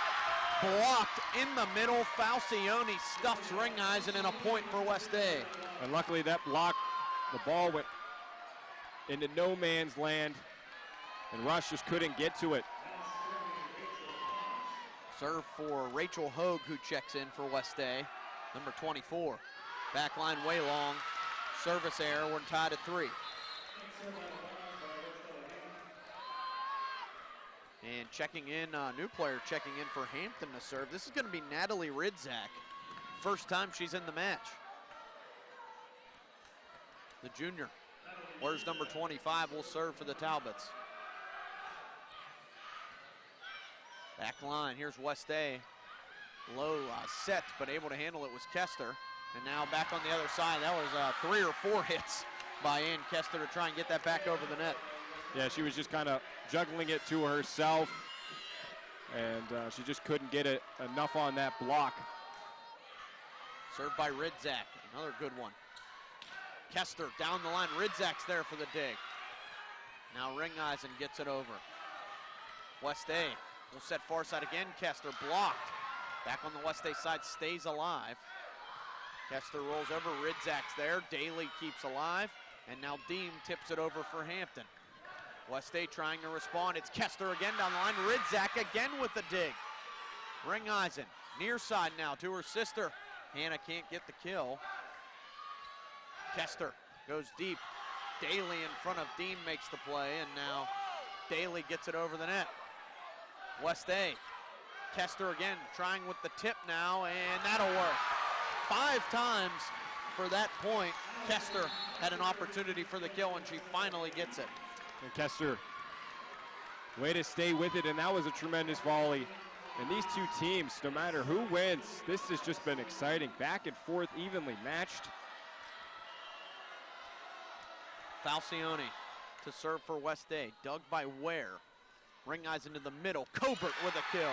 blocked in the middle. Falcioni stuffs Ringeisen in a point for West A. And luckily that block, the ball went into no man's land, and Russ just couldn't get to it. Serve for Rachel Hogue, who checks in for West A, number 24. Back line way long. Service error. We're tied at 3. And checking in, new player checking in for Hampton to serve. This is going to be Natalie Ridzak. First time she's in the match. The junior. Where's number 25 will serve for the Talbots. Back line, here's West A. Low set, but able to handle it was Kester. And now back on the other side, that was 3 or 4 hits by Ann Kester to try and get that back over the net. Yeah, she was just kind of juggling it to herself, and she just couldn't get it enough on that block. Served by Ridzak, another good one. Kester down the line, Ridzak's there for the dig. Now Ringeisen gets it over. West A will set far side again, Kester blocked. Back on the West A side, stays alive. Kester rolls over, Ridzak's there, Daly keeps alive, and now Deem tips it over for Hampton. West A trying to respond, it's Kester again down the line, Ridzak again with the dig. Ringeisen, near side now to her sister. Hannah can't get the kill. Kester goes deep. Daly in front of Dean makes the play, and now Daly gets it over the net. West A, Kester again trying with the tip now, and that'll work. 5 times for that point. Kester had an opportunity for the kill, and she finally gets it. And Kester, way to stay with it, and that was a tremendous volley. And these two teams, no matter who wins, this has just been exciting. Back and forth, evenly matched. Falcioni to serve for West A, dug by Ware. Ringeisen to the middle, Cobert with a kill.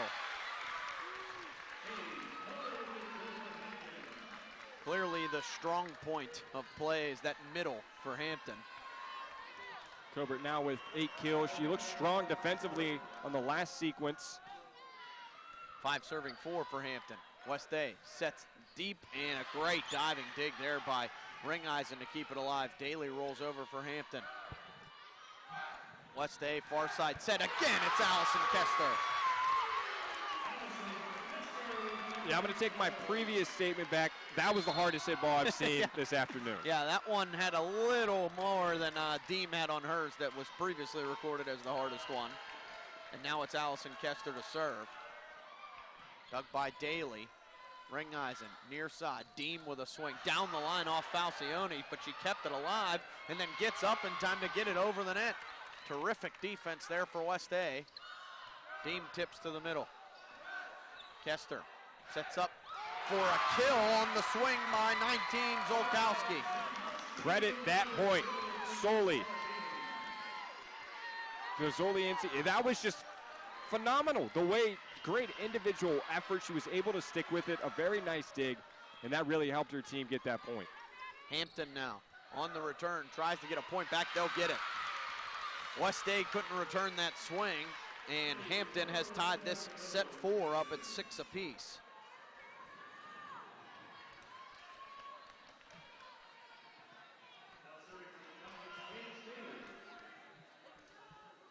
Clearly the strong point of play is that middle for Hampton. Cobert now with 8 kills. She looks strong defensively on the last sequence. 5 serving 4 for Hampton. West A sets deep, and a great diving dig there by Ringeisen to keep it alive. Daly rolls over for Hampton. West A far side set again. It's Allison Kester. Yeah, I'm going to take my previous statement back. That was the hardest hit ball I've seen this afternoon. Yeah, that one had a little more than Deem had on hers that was previously recorded as the hardest one. And now it's Allison Kester to serve. Dug by Daly. Ringeisen near side. Deem with a swing down the line off Falcioni, but she kept it alive and then gets up in time to get it over the net. Terrific defense there for West A. Deem tips to the middle. Kester sets up for a kill on the swing by 19, Zolkowski. Credit that point solely to Zoliansi. That was just phenomenal. The way, great individual effort. She was able to stick with it. A very nice dig, and that really helped her team get that point. Hampton now on the return, tries to get a point back. They'll get it. West Day couldn't return that swing, and Hampton has tied this set 4 up at 6 apiece.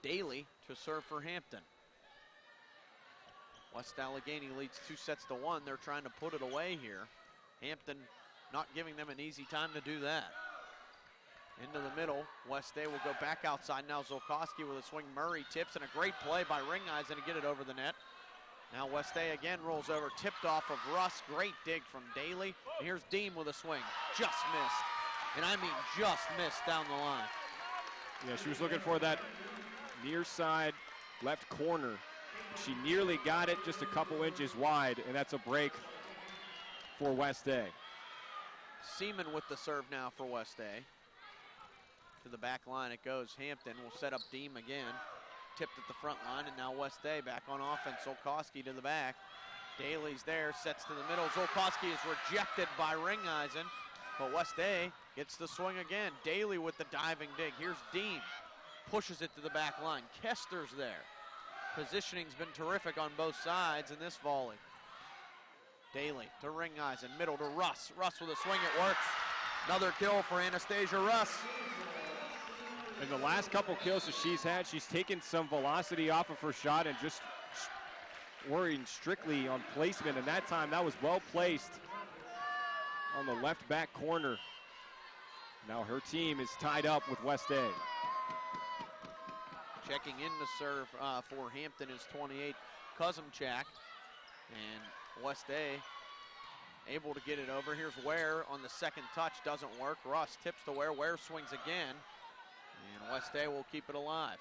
Daly to serve for Hampton. West Allegheny leads 2-1. They're trying to put it away here. Hampton not giving them an easy time to do that. Into the middle, West Day will go back outside now. Zolkowski with a swing. Murray tips, and a great play by Ringeisen to get it over the net. Now West Day again rolls over, tipped off of Russ. Great dig from Daly. And here's Deem with a swing. Just missed. And I mean just missed down the line. Yeah, she was looking for that near side left corner. She nearly got it, just a couple inches wide, and that's a break for West Day. Seaman with the serve now for West Day. To the back line it goes. Hampton will set up Deem again. Tipped at the front line, and now West Day back on offense. Zolkowski to the back. Daly's there, sets to the middle. Zolkowski is rejected by Ringeisen, but West Day gets the swing again. Daly with the diving dig. Here's Deem. Pushes it to the back line. Kester's there. Positioning's been terrific on both sides in this volley. Daly to Ringeisen, middle to Russ. Russ with a swing, it works. Another kill for Anastasia Russ. In the last couple kills that she's had, she's taken some velocity off of her shot and just worrying strictly on placement. And that time, that was well placed on the left back corner. Now her team is tied up with West Day. Checking in to serve for Hampton is 28, Kuzumchak. And West Day able to get it over. Here's Ware on the second touch, doesn't work. Russ tips to Ware, Ware swings again. And West Day will keep it alive.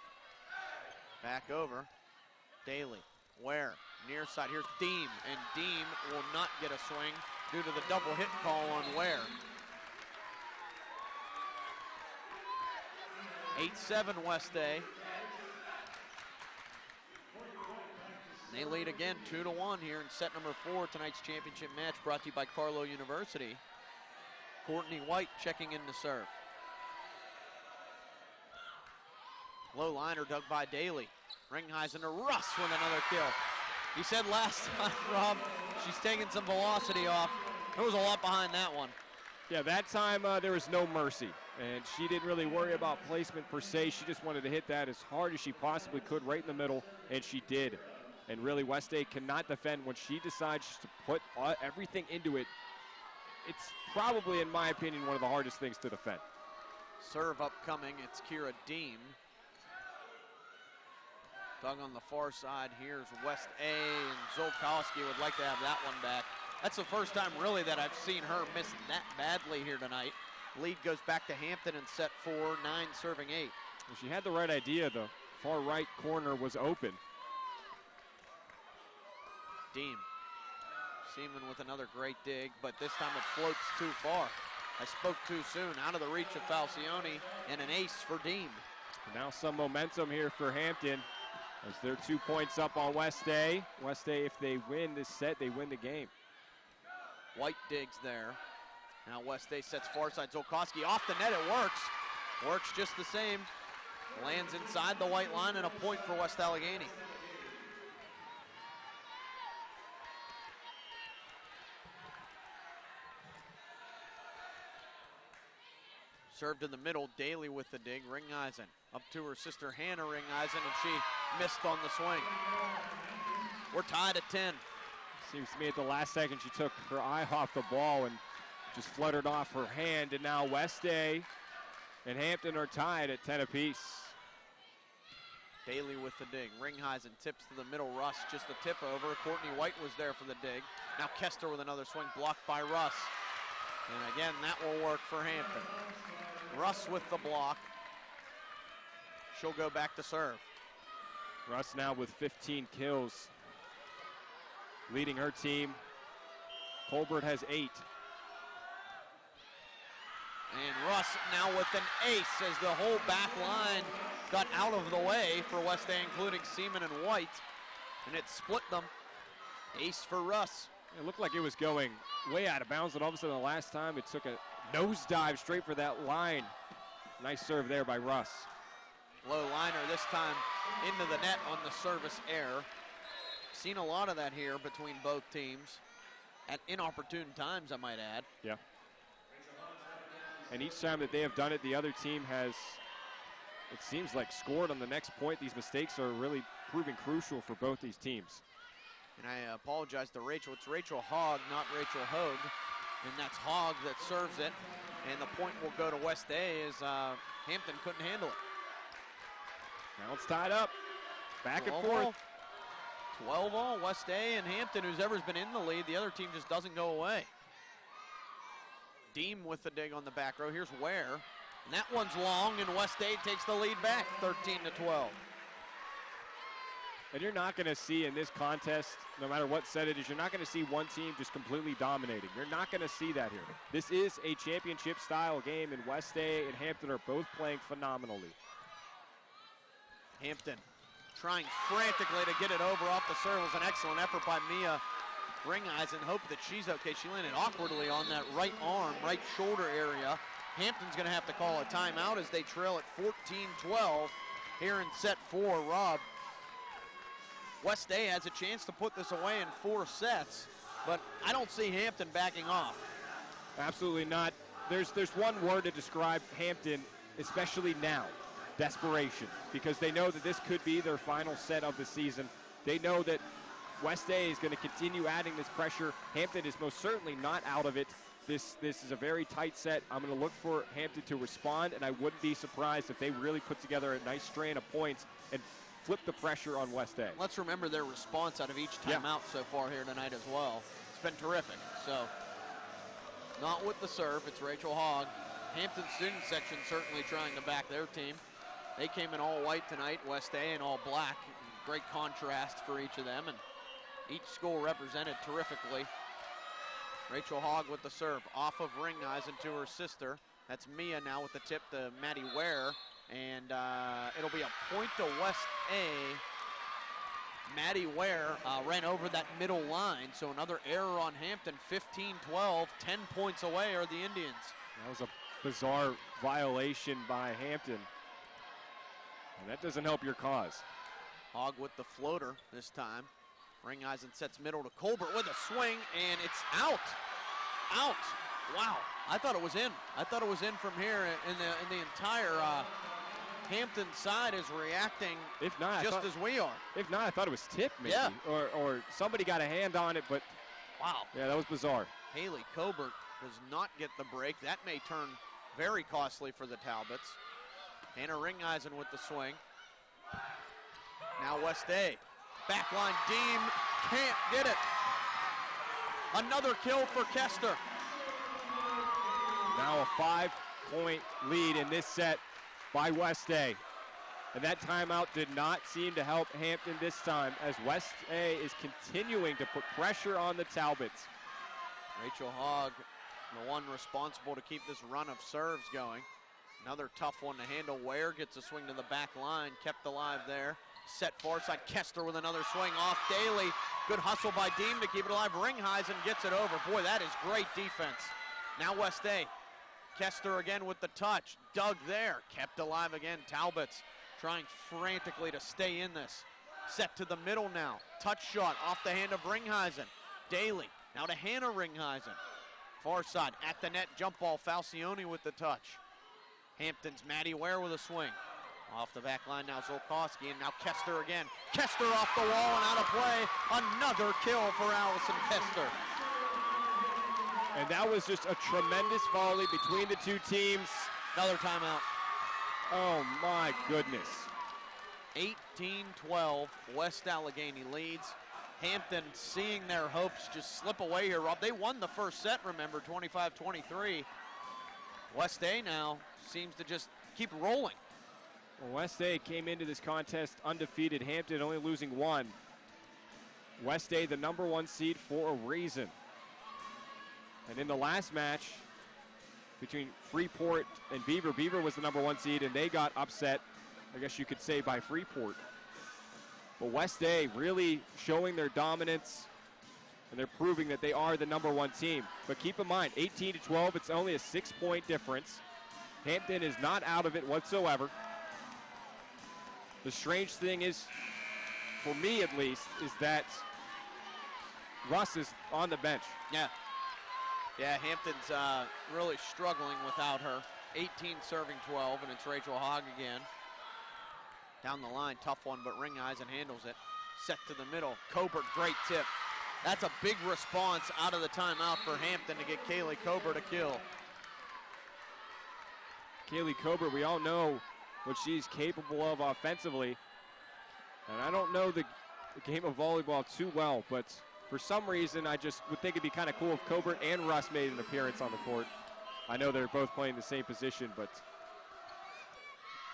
Back over, Daly, Ware, near side, here's Deem. And Deem will not get a swing due to the double hit call on Ware. 8-7 West Day. They lead again 2-1 here in set number 4, tonight's championship match brought to you by Carlow University. Courtney White checking in to serve. Low liner dug by Daly. Ringeisen to Russ with another kill. You said last time, Rob, she's taking some velocity off. There was a lot behind that one. Yeah, that time there was no mercy, and she didn't really worry about placement per se. She just wanted to hit that as hard as she possibly could right in the middle, and she did. And really, West Day cannot defend when she decides to put everything into it. It's probably, in my opinion, one of the hardest things to defend. Serve upcoming, it's Kira Deem. Dug on the far side, here's West A, and Zolkowski would like to have that one back. That's the first time really that I've seen her miss that badly here tonight. Lead goes back to Hampton in set 4, 9 serving 8. Well, she had the right idea. The far right corner was open. Deem. Seaman with another great dig, but this time it floats too far. I spoke too soon, out of the reach of Falcioni, and an ace for Deem. Now some momentum here for Hampton as they're 2 points up on West Day. West Day, if they win this set, they win the game. White digs there. Now West Day sets far side. Zolkowski off the net, it works. Works just the same. Lands inside the white line and a point for West Allegheny. Served in the middle, Daly with the dig, Ringeisen. Up to her sister Hannah Ringeisen, and she missed on the swing. We're tied at 10. Seems to me at the last second she took her eye off the ball and just fluttered off her hand, and now West Day and Hampton are tied at 10 apiece. Daly with the dig, Ringeisen tips to the middle, Russ just a tip over. Courtney White was there for the dig. Now Kester with another swing, blocked by Russ. And again, that will work for Hampton. Russ with the block. She'll go back to serve. Russ now with 15 kills, leading her team. Colbert has 8. And Russ now with an ace as the whole back line got out of the way for West Day, including Seaman and White. And it split them. Ace for Russ. It looked like it was going way out of bounds, and all of a sudden the last time it took a nosedive straight for that line. Nice serve there by Russ. Low liner this time into the net on the service error. Seen a lot of that here between both teams at inopportune times, I might add. Yeah. And each time that they have done it, the other team has, it seems like, scored on the next point. These mistakes are really proving crucial for both these teams. And I apologize to Rachel. It's Rachel Hogg, not Rachel Hogue. And that's Hogg that serves it. And the point will go to West A as Hampton couldn't handle it. Now it's tied up. Back and forth. 12-all, West A and Hampton, who's ever been in the lead. The other team just doesn't go away. Deem with the dig on the back row. Here's Ware. And that one's long, and West A takes the lead back, 13-12. And you're not going to see in this contest, no matter what set it is, you're not going to see one team just completely dominating. You're not going to see that here. This is a championship-style game, and West A and Hampton are both playing phenomenally. Hampton trying frantically to get it over off the serve. Was an excellent effort by Mia Ringeisen. Hope that she's okay. She landed awkwardly on that right arm, right shoulder area. Hampton's going to have to call a timeout as they trail at 14-12 here in set 4. Rob, West A has a chance to put this away in 4 sets, but I don't see Hampton backing off. Absolutely not. There's one word to describe Hampton, especially now. Desperation, because they know that this could be their final set of the season. They know that West A is going to continue adding this pressure. Hampton is most certainly not out of it. This is a very tight set. I'm going to look for Hampton to respond, and I wouldn't be surprised if they really put together a nice strain of points and flip the pressure on West A. Let's remember their response out of each timeout so far here tonight as well. It's been terrific. So, not with the serve. It's Rachel Hogg. Hampton student section certainly trying to back their team. They came in all white tonight, West A in all black. Great contrast for each of them, and each school represented terrifically. Rachel Hogg with the serve, off of Ringeisen to her sister. That's Mia now with the tip to Maddie Ware, and it'll be a point to West A. Maddie Ware ran over that middle line, so another error on Hampton, 15-12, 10 points away are the Indians. That was a bizarre violation by Hampton. And that doesn't help your cause. Hogg with the floater this time. Ringeisen sets middle to Colbert with a swing, and it's out. Out. Wow. I thought it was in. I thought it was in from here, and the entire Hampton side is reacting just as we are. If not, I thought it was tipped maybe. Yeah. Or somebody got a hand on it, but wow. Yeah, that was bizarre. Haley Colbert does not get the break. That may turn very costly for the Talbots. Hannah Ringeisen with the swing. Now West A. Backline Deem can't get it. Another kill for Kester. Now a 5-point lead in this set by West A. And that timeout did not seem to help Hampton this time as West A is continuing to put pressure on the Talbots. Rachel Hogg, the one responsible to keep this run of serves going. Another tough one to handle. Ware gets a swing to the back line, kept alive there. Set far side, Kester with another swing off Daly. Good hustle by Deem to keep it alive. Ringeisen gets it over. Boy, that is great defense. Now West A. Kester again with the touch. Dug there, kept alive again. Talbots trying frantically to stay in this. Set to the middle now. Touch shot off the hand of Ringeisen. Daly, now to Hannah Ringeisen. Far side, at the net, jump ball. Falcione with the touch. Hampton's Maddie Ware with a swing. Off the back line now, Zolkowski, and now Kester again. Kester off the wall and out of play. Another kill for Allison Kester. And that was just a tremendous volley between the two teams. Another timeout. Oh my goodness. 18-12, West Allegheny leads. Hampton seeing their hopes just slip away here, Rob. They won the first set, remember, 25-23. West A now seems to just keep rolling. Well, West A came into this contest undefeated. Hampton only losing one. West A the number 1 seed for a reason. And in the last match between Freeport and Beaver, Beaver was the number 1 seed and they got upset, I guess you could say, by Freeport. But West A really showing their dominance, and they're proving that they are the number 1 team. But keep in mind, 18-12, it's only a 6-point difference. Hampton is not out of it whatsoever. The strange thing is, for me at least, is that Russ is on the bench. Yeah. Yeah, Hampton's really struggling without her. 18 serving 12, and it's Rachel Hogg again. Down the line, tough one, but Ringeisen handles it. Set to the middle. Cobert, great tip. That's a big response out of the timeout for Hampton to get Kaylee Cobert a kill. Kaylee Cobert, we all know what she's capable of offensively. And I don't know the game of volleyball too well, but for some reason, I just would think it'd be kind of cool if Cobert and Russ made an appearance on the court. I know they're both playing the same position, but.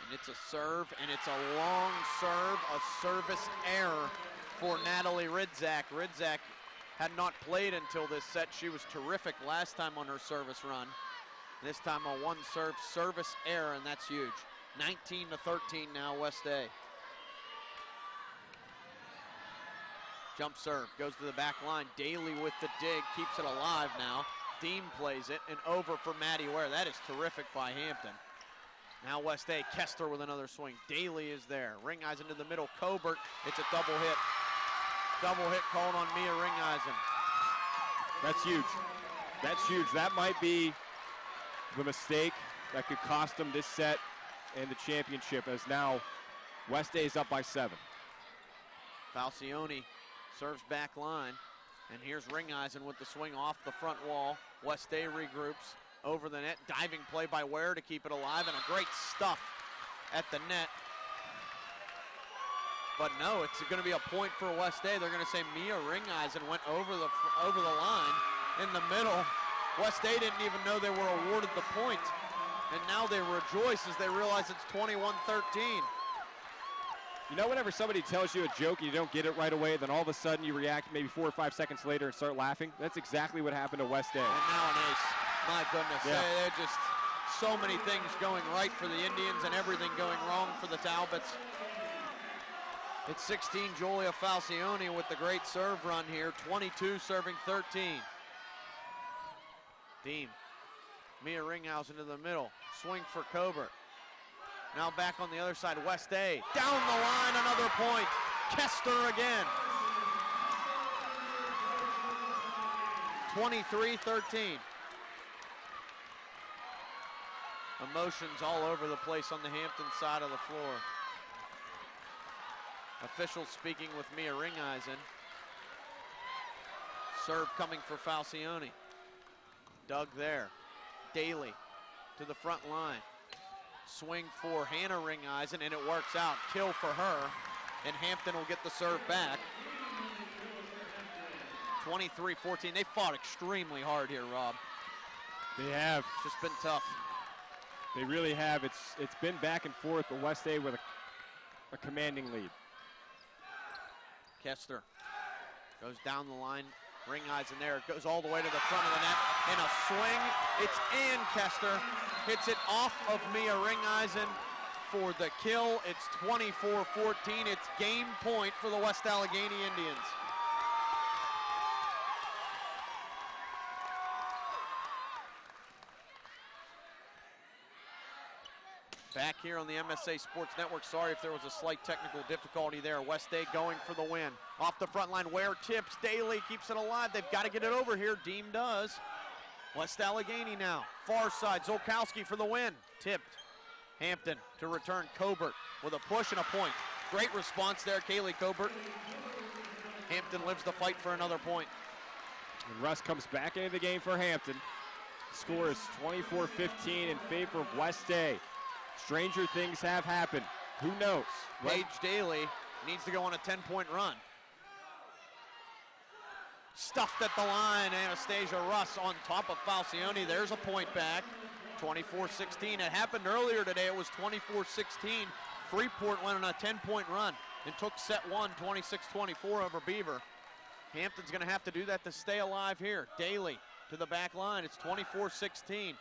And it's a serve, and it's a long serve, a service error for Natalie Ridzak. Ridzak had not played until this set. She was terrific last time on her service run. This time a one-serve service error, and that's huge. 19-13 now, West A. Jump serve, goes to the back line. Daly with the dig, keeps it alive now. Deem plays it, and over for Maddie Ware. That is terrific by Hampton. Now West A, Kester with another swing. Daly is there. Ringeisen into the middle. Cobert, it's a double hit. Double hit called on Mia Ringeisen. That's huge. That's huge. That might be the mistake that could cost them this set and the championship, as now West A is up by 7. Falcione serves back line, and here's Ringeisen with the swing off the front wall. West A regroups over the net. Diving play by Ware to keep it alive, and a great stuff at the net. But no, it's going to be a point for West A. They're going to say Mia Ringeisen went over the line in the middle. West A didn't even know they were awarded the point, and now they rejoice as they realize it's 21-13. You know, whenever somebody tells you a joke and you don't get it right away, then all of a sudden you react maybe 4 or 5 seconds later and start laughing? That's exactly what happened to West A. And now an ace. My goodness. Yeah. They're just so many things going right for the Indians and everything going wrong for the Talbots. It's 16, Julia Falcione with the great serve run here. 22 serving 13. Deem. Mia Ringhausen into the middle. Swing for Cobert. Now back on the other side, West A. Down the line, another point. Kester again. 23-13. Emotions all over the place on the Hampton side of the floor. Officials speaking with Mia Ringeisen. Serve coming for Falcione. Dug there. Daly to the front line. Swing for Hannah Ringeisen, and it works out. Kill for her, and Hampton will get the serve back. 23-14. They fought extremely hard here, Rob. They have. It's just been tough. They really have. It's been back and forth, but West A with a commanding lead. Kester goes down the line. Ringeisen there. It goes all the way to the front of the net. And a swing. It's in. Kester hits it off of Mia Ringeisen for the kill. It's 24-14. It's game point for the West Allegheny Indians. Back here on the MSA Sports Network. Sorry if there was a slight technical difficulty there. West A going for the win. Off the front line, Ware tips. Daly keeps it alive. They've got to get it over here. Deem does. West Allegheny now. Far side, Zolkowski for the win. Tipped. Hampton to return. Cobert with a push and a point. Great response there, Kaylee Cobert. Hampton lives the fight for another point. And Russ comes back into the game for Hampton. Score is 24-15 in favor of West A. Stranger things have happened. Who knows? Paige Daly needs to go on a 10-point run. Stuffed at the line, Anastasia Russ on top of Falcione. There's a point back, 24-16. It happened earlier today. It was 24-16. Freeport went on a 10-point run and took set 1, 26-24 over Beaver. Hampton's going to have to do that to stay alive here. Daly to the back line. It's 24-16.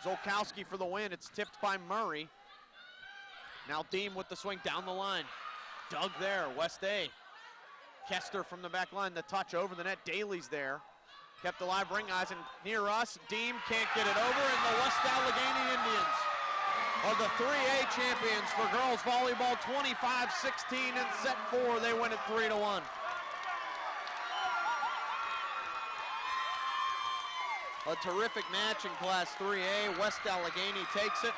Zolkowski for the win. It's tipped by Murray. Now Deem with the swing down the line. Dug there, West A. Kester from the back line, the touch over the net. Daly's there. Kept alive, Ringeisen near us. Deem can't get it over, and the West Allegheny Indians are the 3A champions for girls volleyball, 25-16 in set 4. They win it 3-1. A terrific match in Class 3A. West Allegheny takes it.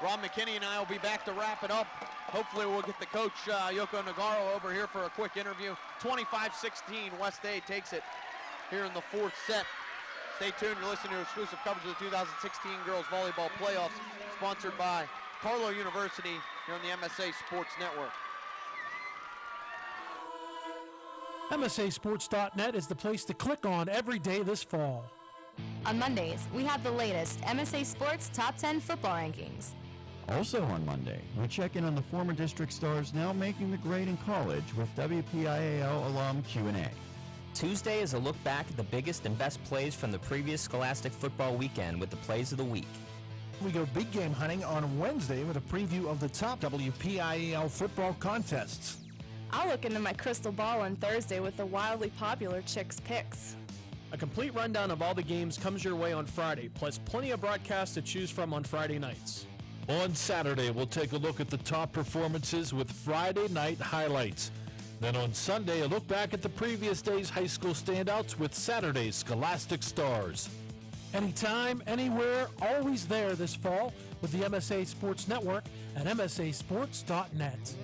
Rob McKinney and I will be back to wrap it up. Hopefully we'll get the coach, Yoko Nagaro, over here for a quick interview. 25-16, West A takes it here in the 4th set. Stay tuned. You're listening to exclusive coverage of the 2016 Girls Volleyball Playoffs, sponsored by Carlo University here on the MSA Sports Network. MSASports.net is the place to click on every day this fall. On Mondays, we have the latest MSA Sports Top 10 football rankings. Also on Monday, we check in on the former district stars now making the grade in college with WPIAL alum Q&A. Tuesday is a look back at the biggest and best plays from the previous Scholastic football weekend with the plays of the week. We go big game hunting on Wednesday with a preview of the top WPIAL football contests. I'll look into my crystal ball on Thursday with the wildly popular Chicks Picks. A complete rundown of all the games comes your way on Friday, plus plenty of broadcasts to choose from on Friday nights. On Saturday, we'll take a look at the top performances with Friday night highlights. Then on Sunday, a look back at the previous day's high school standouts with Saturday's Scholastic Stars. Anytime, anywhere, always there this fall with the MSA Sports Network at MSASports.net.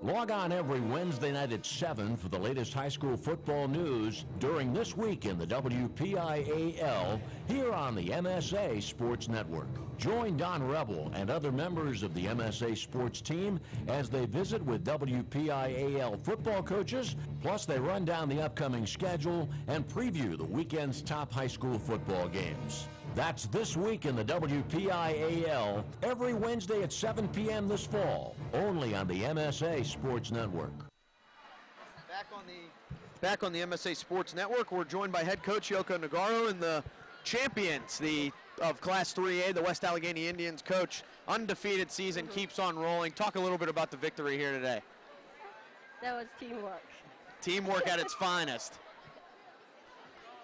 Log on every Wednesday night at 7 for the latest high school football news during this week in the WPIAL here on the MSA Sports Network. Join Don Rebel and other members of the MSA Sports team as they visit with WPIAL football coaches, plus they run down the upcoming schedule and preview the weekend's top high school football games. That's this week in the WPIAL, every Wednesday at 7 p.m. this fall, only on the MSA Sports Network. Back on the MSA Sports Network, we're joined by head coach Yoko Nagaro and the champions of Class 3A, the West Allegheny Indians. Coach, undefeated season keeps on rolling. Talk a little bit about the victory here today. That was teamwork. Teamwork at its finest.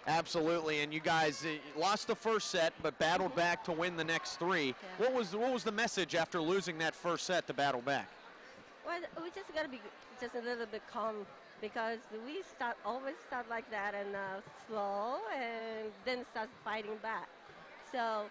Absolutely, and you guys lost the first set, but battled back to win the next 3. Yeah. What was the message after losing that first set to battle back? Well, we just got to be just a little bit calm, because we always start like that and slow, and then start fighting back. So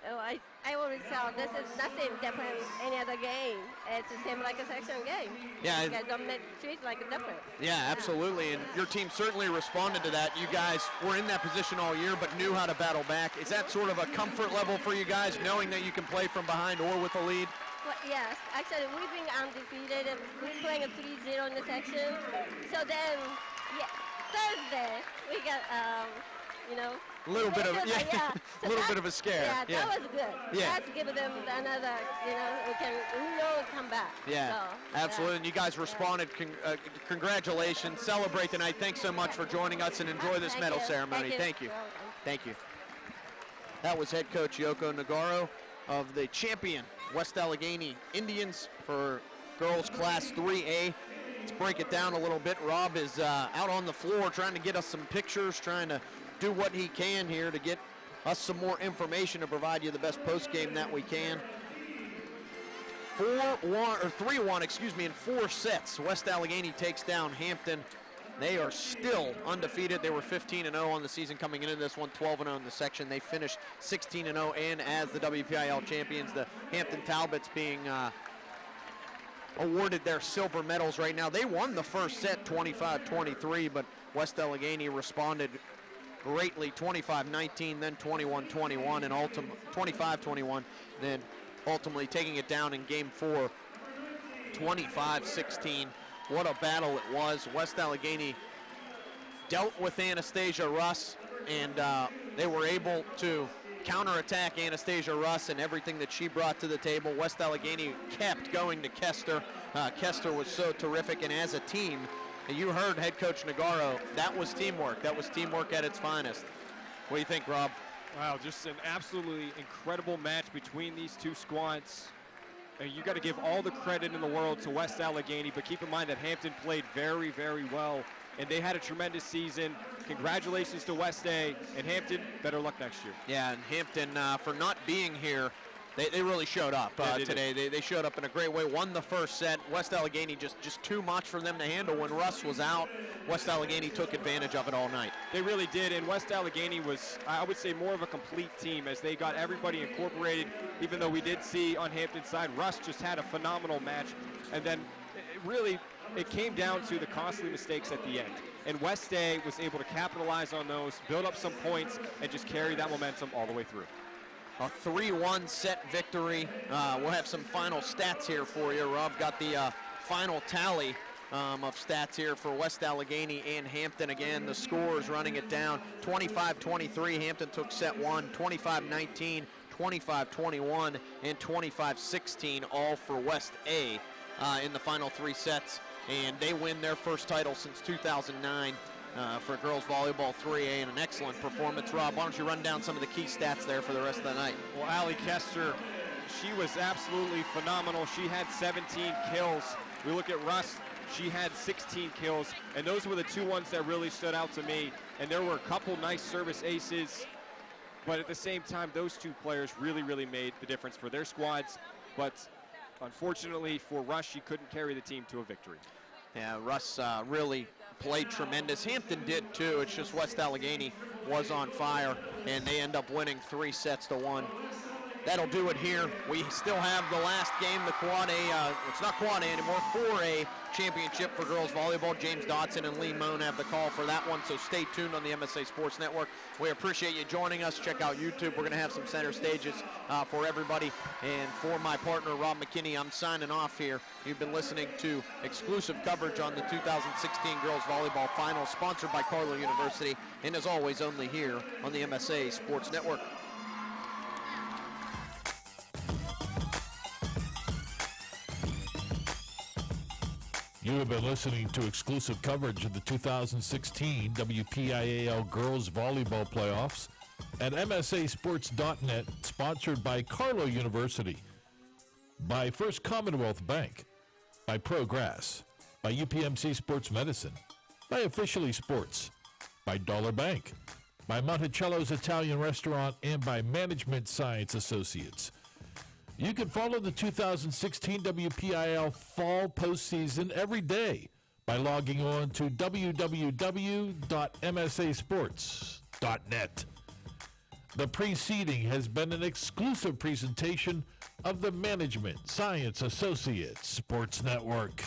I always tell this is nothing different than any other game. It's the same like a section game. Yeah. You guys don't treat it like different. Yeah, absolutely. And your team certainly responded to that. You guys were in that position all year, but knew how to battle back. Is that sort of a comfort level for you guys, knowing that you can play from behind or with a lead? Well, yes. Actually, we've been undefeated. We're playing a 3-0 in the section. So then, Thursday, we got, a little bit of a little bit of a scare. Yeah, that was good. Yeah. Let's give them another, we know come back. Yeah, so, absolutely. Yeah. And you guys responded. Congratulations. Celebrate tonight. Thanks so much for joining us, and enjoy this medal ceremony. Thank you. Thank you. That was head coach Yoko Nagaro of the champion West Allegheny Indians for girls Class 3A. Let's break it down a little bit. Rob is out on the floor trying to get us some pictures, trying to do what he can here to get us some more information to provide you the best post game that we can. 3-1 in 4 sets. West Allegheny takes down Hampton. They are still undefeated. They were 15-0 on the season coming into this one, 12-0 in the section. They finished 16-0 and as the WPIAL champions. The Hampton Talbots being awarded their silver medals right now. They won the first set 25-23, but West Allegheny responded greatly, 25-19, then 21-21, and 25-21, then ultimately taking it down in game 4, 25-16. What a battle it was. West Allegheny dealt with Anastasia Russ, and they were able to counterattack Anastasia Russ and everything that she brought to the table. West Allegheny kept going to Kester. Kester was so terrific, and as a team, you heard head coach Nagaro, that was teamwork. That was teamwork at its finest. What do you think, Rob? Wow, just an absolutely incredible match between these two squads. you got to give all the credit in the world to West Allegheny, but keep in mind that Hampton played very, very well, and they had a tremendous season. Congratulations to West A, and Hampton, better luck next year. Yeah, and Hampton, for not being here, they really showed up today. They showed up in a great way, won the first set. West Allegheny just too much for them to handle. When Russ was out, West Allegheny took advantage of it all night. They really did, and West Allegheny was, I would say, more of a complete team as they got everybody incorporated, even though we did see on Hampton's side, Russ just had a phenomenal match, and then it came down to the costly mistakes at the end. And West A was able to capitalize on those, build up some points, and just carry that momentum all the way through. A 3-1 set victory. We'll have some final stats here for you. Rob got the final tally of stats here for West Allegheny and Hampton. Again, the scores running it down. 25-23, Hampton took set 1. 25-19, 25-21, and 25-16, all for West A in the final 3 sets. And they win their first title since 2009. For girls volleyball 3A, and an excellent performance. Rob, why don't you run down some of the key stats there for the rest of the night? Well, Allie Kester, she was absolutely phenomenal. She had 17 kills. We look at Russ, she had 16 kills, and those were the 2 ones that really stood out to me. And there were a couple nice service aces, but at the same time, those 2 players really, really made the difference for their squads. But unfortunately for Russ, she couldn't carry the team to a victory. Yeah, Russ really played tremendous. Hampton did too. It's just West Allegheny was on fire, and they end up winning 3-1. That'll do it here. We still have the last game, the Quad A, it's not Quad A anymore, 4A championship for girls volleyball. James Dotson and Lee Moan have the call for that one, so stay tuned on the MSA Sports Network. We appreciate you joining us. Check out YouTube. We're going to have some center stages for everybody. And for my partner, Rob McKinney, I'm signing off here. You've been listening to exclusive coverage on the 2016 Girls Volleyball Finals, sponsored by Carlow University, and as always, only here on the MSA Sports Network. You have been listening to exclusive coverage of the 2016 WPIAL Girls Volleyball Playoffs at MSASports.net, sponsored by Carlow University, by First Commonwealth Bank, by Progress, by UPMC Sports Medicine, by Officially Sports, by Dollar Bank, by Monticello's Italian Restaurant, and by Management Science Associates. You can follow the 2016 WPIAL Fall Postseason every day by logging on to www.msasports.net. The preceding has been an exclusive presentation of the Management Science Associates Sports Network.